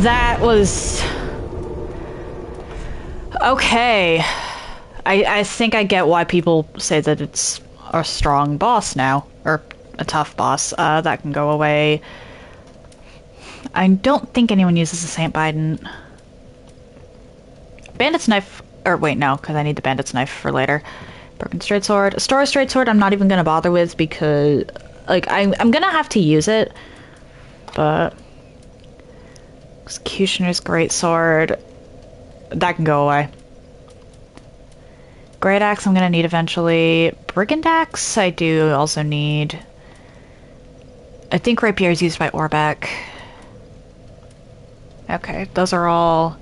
That was... okay. I think I get why people say that it's a strong boss now. Or a tough boss. That can go away. I don't think anyone uses the St. Biden. Bandit's Knife Or wait, no, because I need the bandit's knife for later. Broken straight sword. A Stora straight sword I'm not even gonna bother with because, like, I'm gonna have to use it. But... Executioner's great sword. That can go away. Great axe I'm gonna need eventually. Brigand axe I do also need. I think rapier is used by Orbeck. Okay, those are all...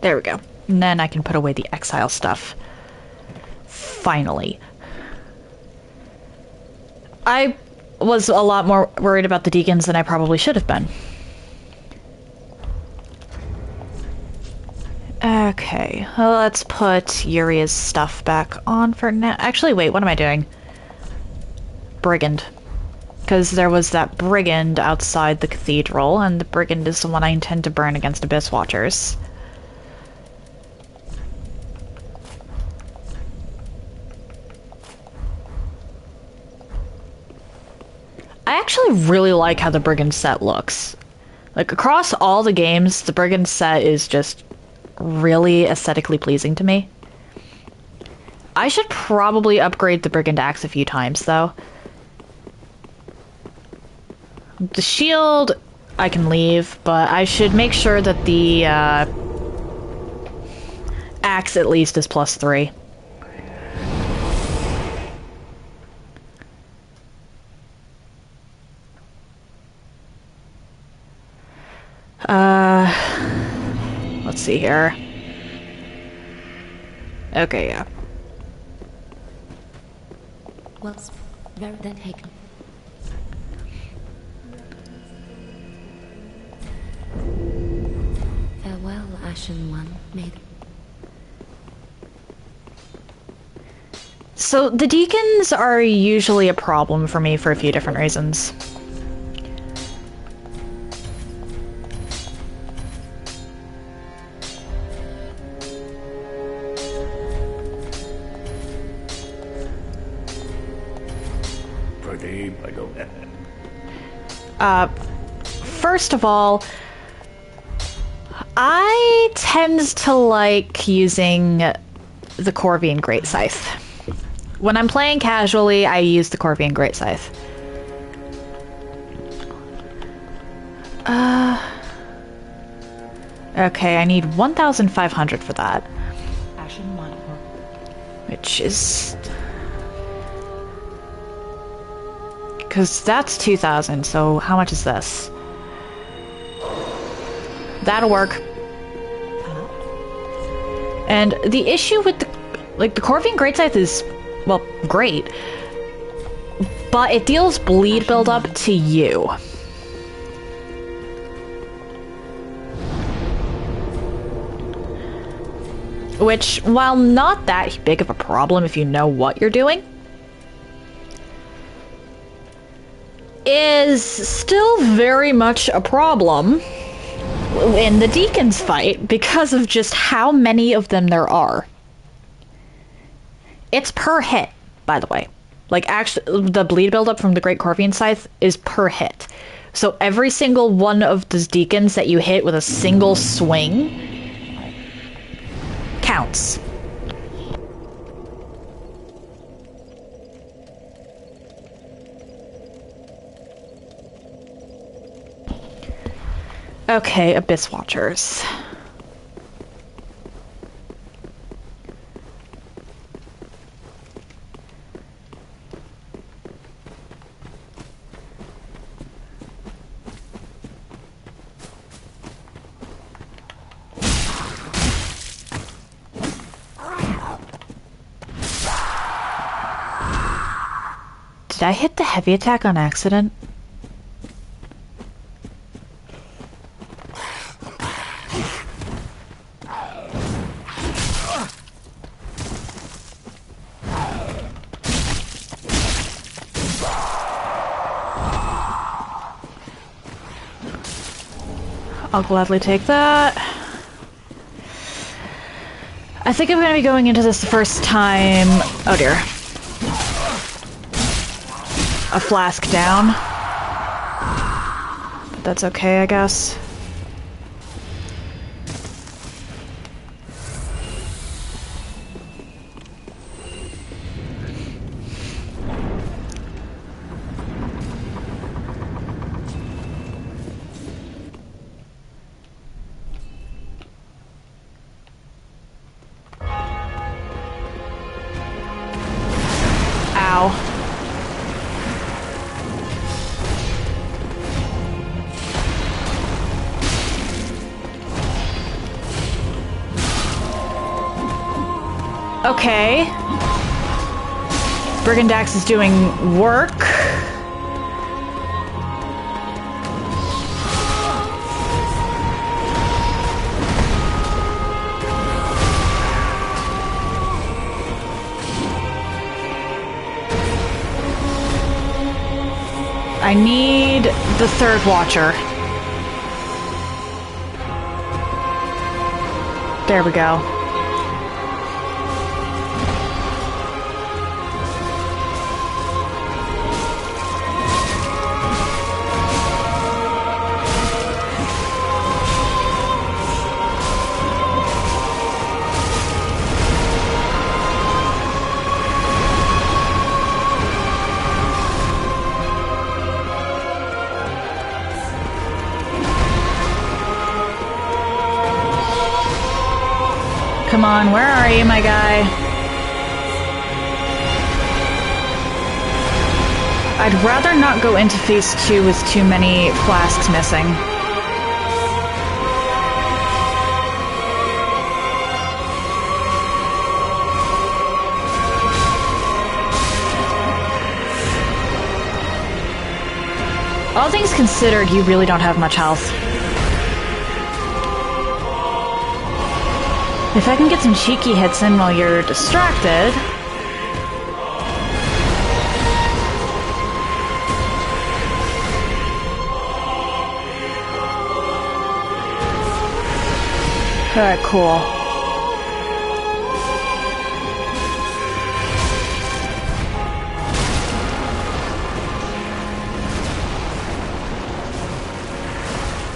There we go. And then I can put away the exile stuff. Finally. I was a lot more worried about the deacons than I probably should have been. Okay, well, let's put Yuria's stuff back on for now. Actually, wait, what am I doing? Brigand. Because there was that Brigand outside the cathedral, and the Brigand is the one I intend to burn against Abyss Watchers. I actually really like how the Brigand set looks. Like, across all the games, the Brigand set is just really aesthetically pleasing to me. I should probably upgrade the Brigand axe a few times, though. The shield I can leave, but I should make sure that the axe at least is +3. Let's see here. Okay, yeah. Well, very then taken. Farewell, Ashen One, maiden. So, the deacons are usually a problem for me for a few different reasons. First of all, I tend to like using the Corvian Great Scythe. When I'm playing casually, I use the Corvian Great Scythe. Okay, I need 1,500 for that. Which is... Because that's 2,000, so how much is this? That'll work. And the issue with the... Like, the Corvian Great Scythe is, well, great. But it deals bleed buildup to you. Which, while not that big of a problem if you know what you're doing, is still very much a problem in the Deacons fight because of just how many of them there are. It's per hit, by the way. Like, actually, the bleed buildup from the Great Corvian Scythe is per hit. So every single one of those Deacons that you hit with a single swing counts. Okay, Abyss Watchers. Did I hit the heavy attack on accident? I'll gladly take that. I think I'm gonna be going into this the first time. Oh dear. A flask down. But that's okay, I guess. Okay. Brigandax is doing work. I need the third watcher. There we go. Come on, where are you, my guy? I'd rather not go into phase 2 with too many flasks missing. All things considered, you really don't have much health. If I can get some cheeky hits in while you're distracted... Alright, cool.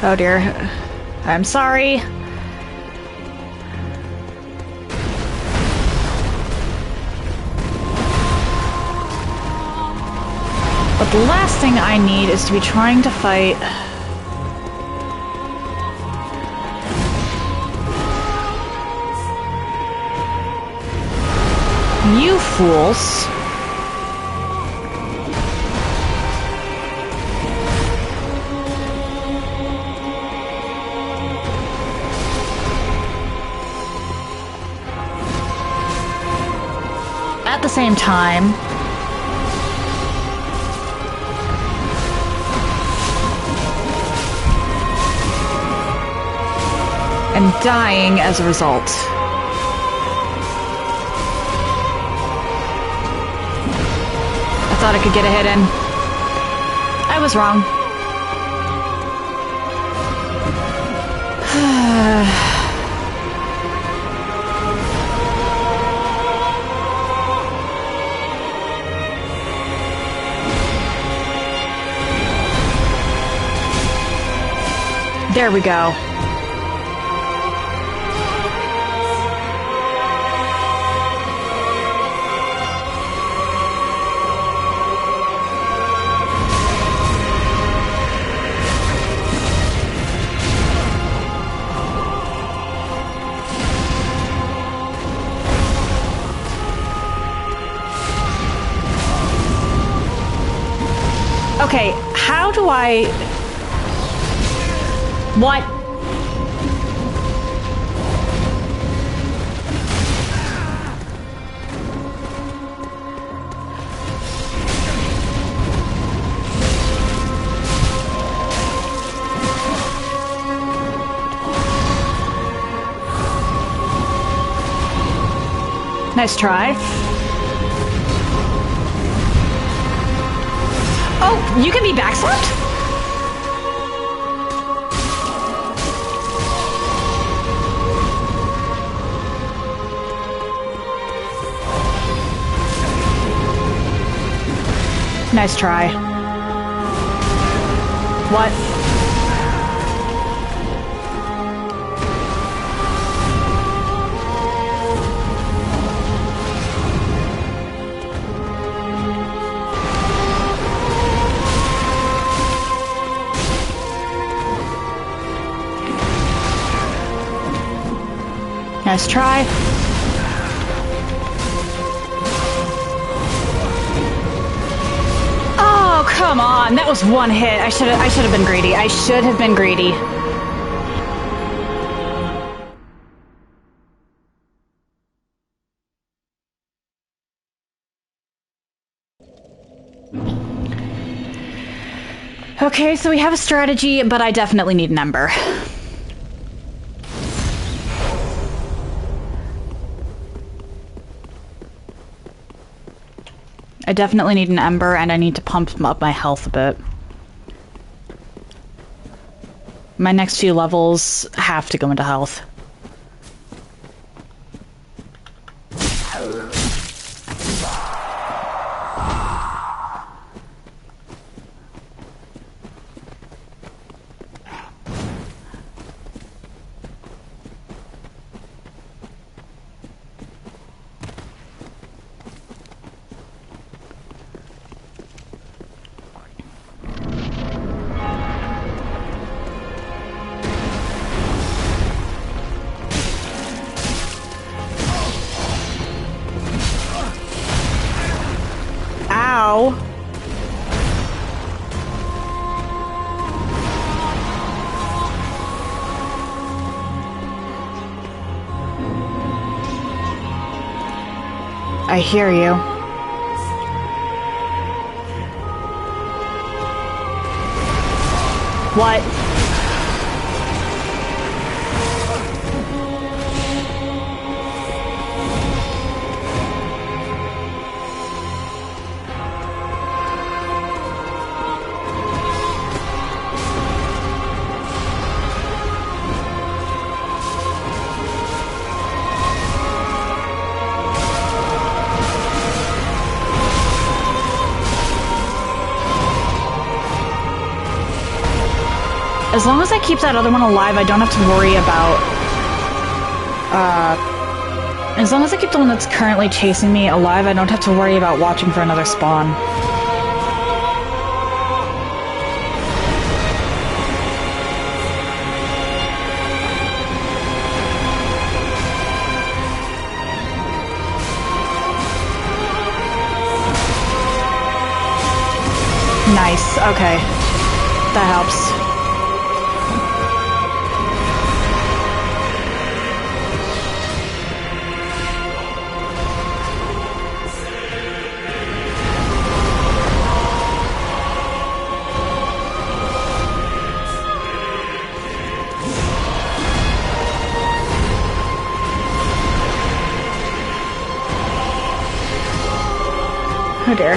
Oh dear. I'm sorry. But the last thing I need is to be trying to fight... you fools. At the same time... and dying as a result. I thought I could get a hit in. I was wrong. There we go. Okay, how do I... What? Nice try. Oh, you can be backslapped? Nice try. What? Nice try. Oh, come on. That was one hit. I should have been greedy. I should have been greedy. Okay, so we have a strategy, but I definitely need an ember. I definitely need an ember, and I need to pump up my health a bit. My next few levels have to go into health. Ow. I hear you. What? As long as I keep that other one alive, I don't have to worry about, as long as I keep the one that's currently chasing me alive, I don't have to worry about watching for another spawn. Nice, okay. That helps. Oh dear.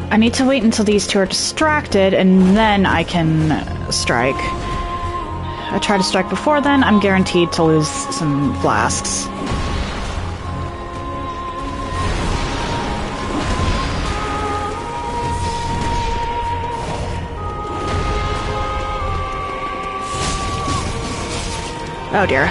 I need to wait until these two are distracted, and then I can strike. I try to strike before then, I'm guaranteed to lose some flasks. Oh dear.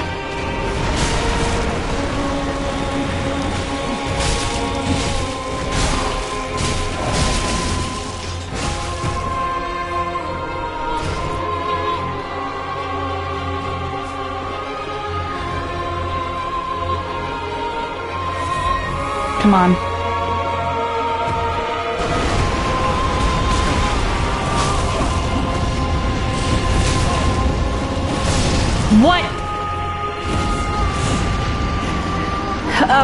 Come on. What?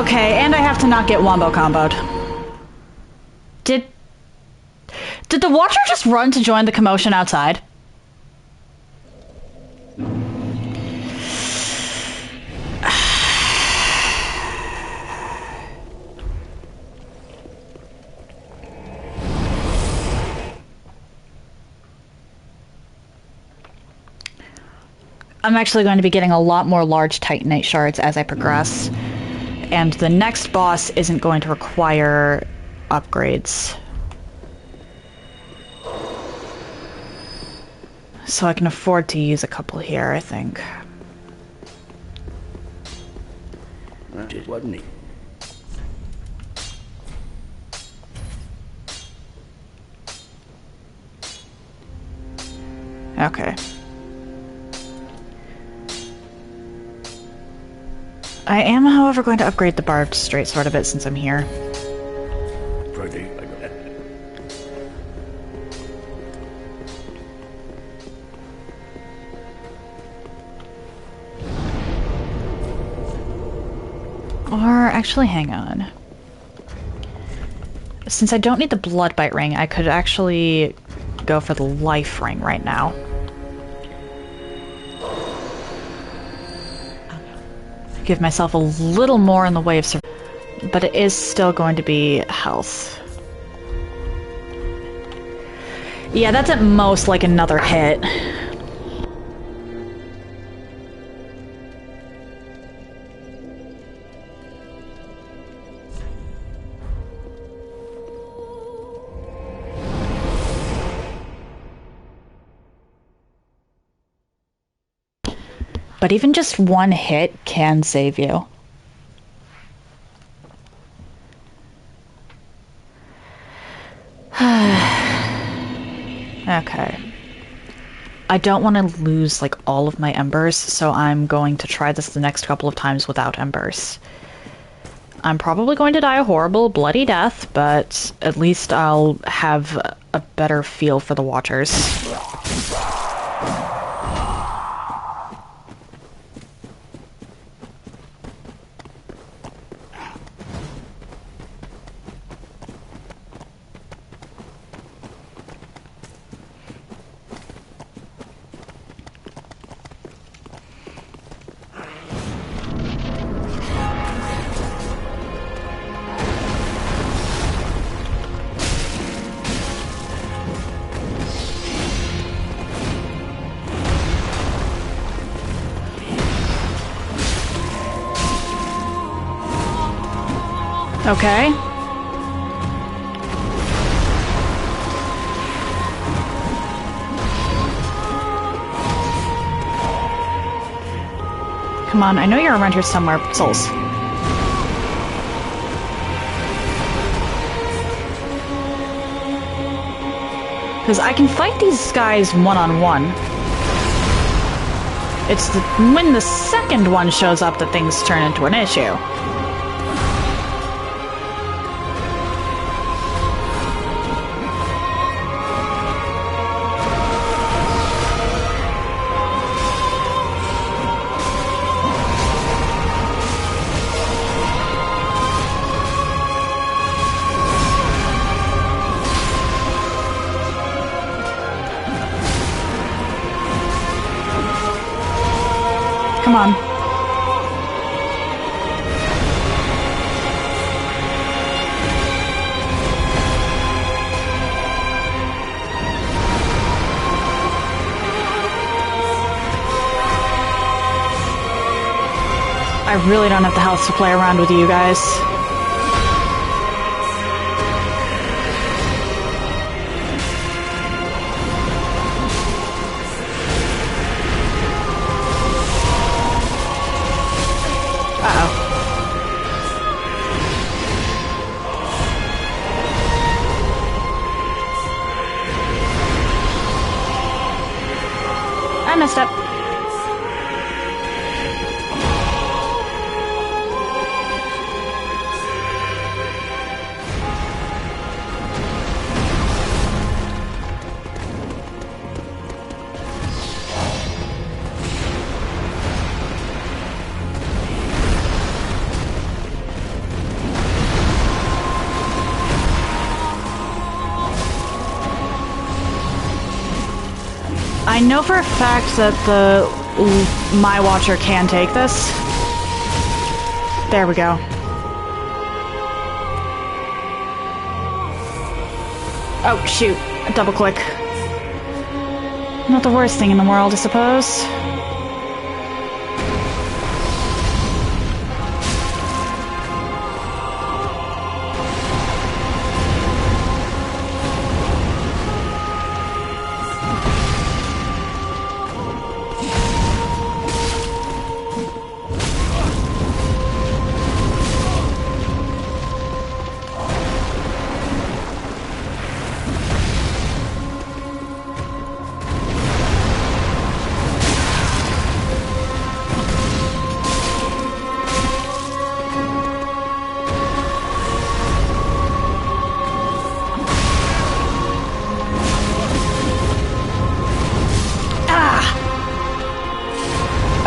Okay, and I have to not get wombo comboed. Did the Watcher just run to join the commotion outside? I'm actually going to be getting a lot more large Titanite shards as I progress. And the next boss isn't going to require upgrades. So I can afford to use a couple here, I think. It wasn't he? Okay. I am, however, going to upgrade the barbed straight sword a bit since I'm here. Pretty. I got that. Or, actually, hang on. Since I don't need the blood bite ring, I could actually go for the life ring right now. Give myself a little more in the way of survival, but it is still going to be health. Yeah, that's at most like another hit. But even just one hit can save you. Okay. I don't want to lose, like, all of my embers, so I'm going to try this the next couple of times without embers. I'm probably going to die a horrible, bloody death, but at least I'll have a better feel for the watchers. Okay. Come on, I know you're around here somewhere, souls. Because I can fight these guys one-on-one. It's when the second one shows up that things turn into an issue. Come on. I really don't have the health to play around with you guys. I messed up. I know for a fact that my watcher can take this. There we go. Oh, shoot. Double click. Not the worst thing in the world, I suppose.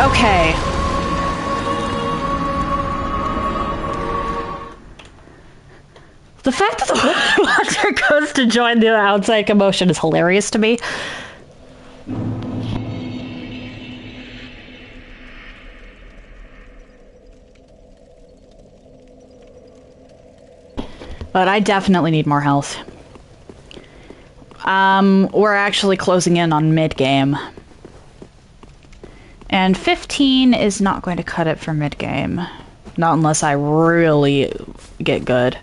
Okay. The fact that the watcher goes to join the outside commotion is hilarious to me. But I definitely need more health. We're actually closing in on mid-game. And 15 is not going to cut it for mid-game. Not unless I really get good.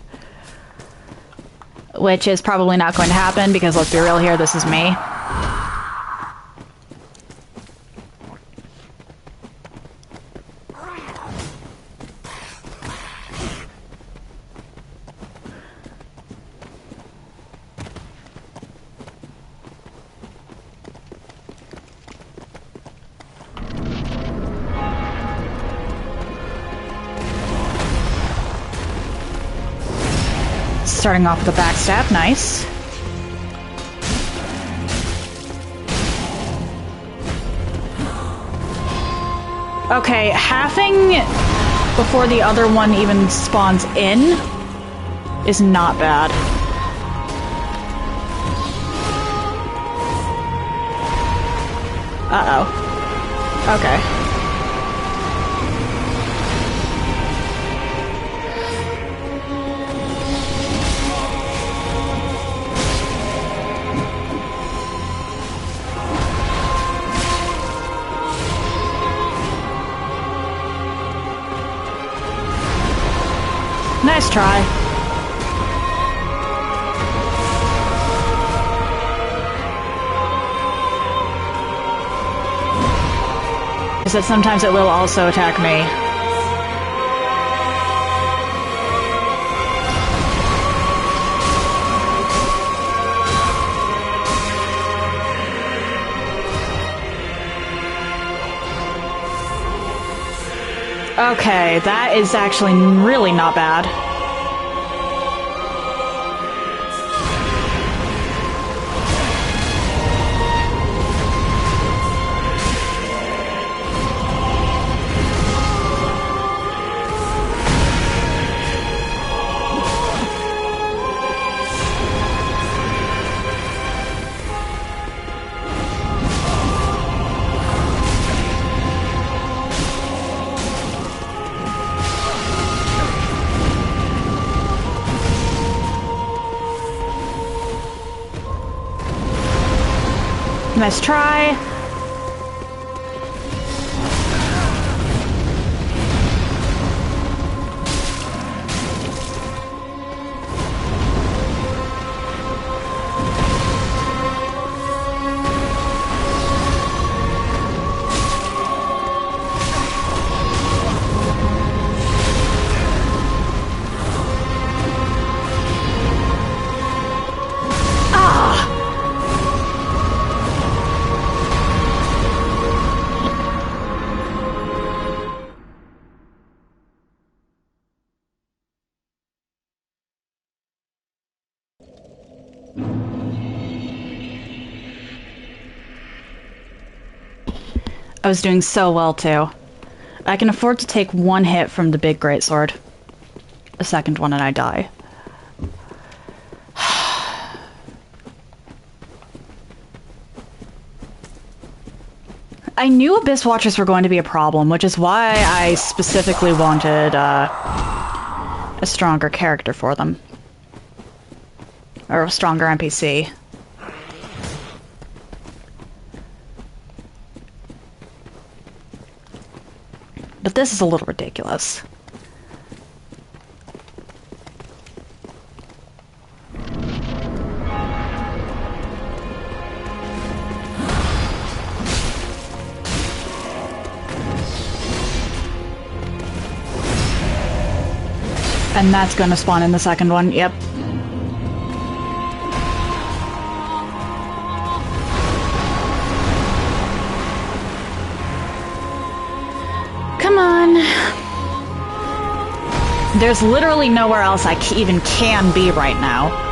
Which is probably not going to happen, because let's be real here, this is me. Starting off with a backstab, nice. Okay, halving before the other one even spawns in is not bad. Uh-oh. Okay. Nice try. Is that sometimes it will also attack me. Okay, that is actually really not bad. Nice try. I was doing so well, too. I can afford to take one hit from the big greatsword. A second one and I die. I knew Abyss Watchers were going to be a problem, which is why I specifically wanted a stronger character for them. Or a stronger NPC. But this is a little ridiculous. And that's gonna spawn in the second one, yep. Come on. There's literally nowhere else I even can be right now.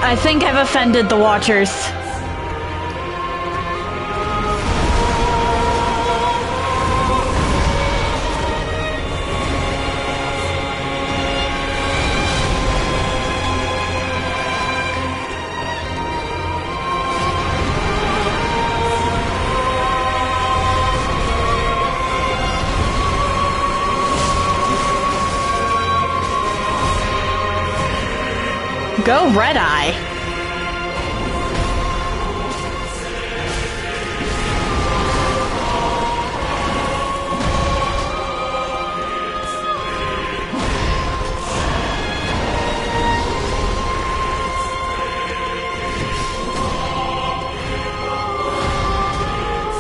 I think I've offended the Watchers. Go Red Eye.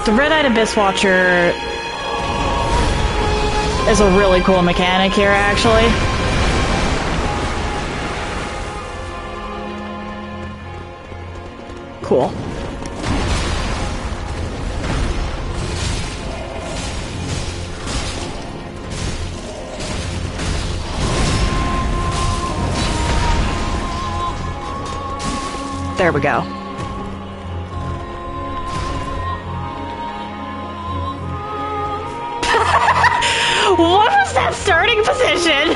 The Red-Eyed Abyss Watcher is a really cool mechanic here, actually. Cool. There we go. What was that starting position?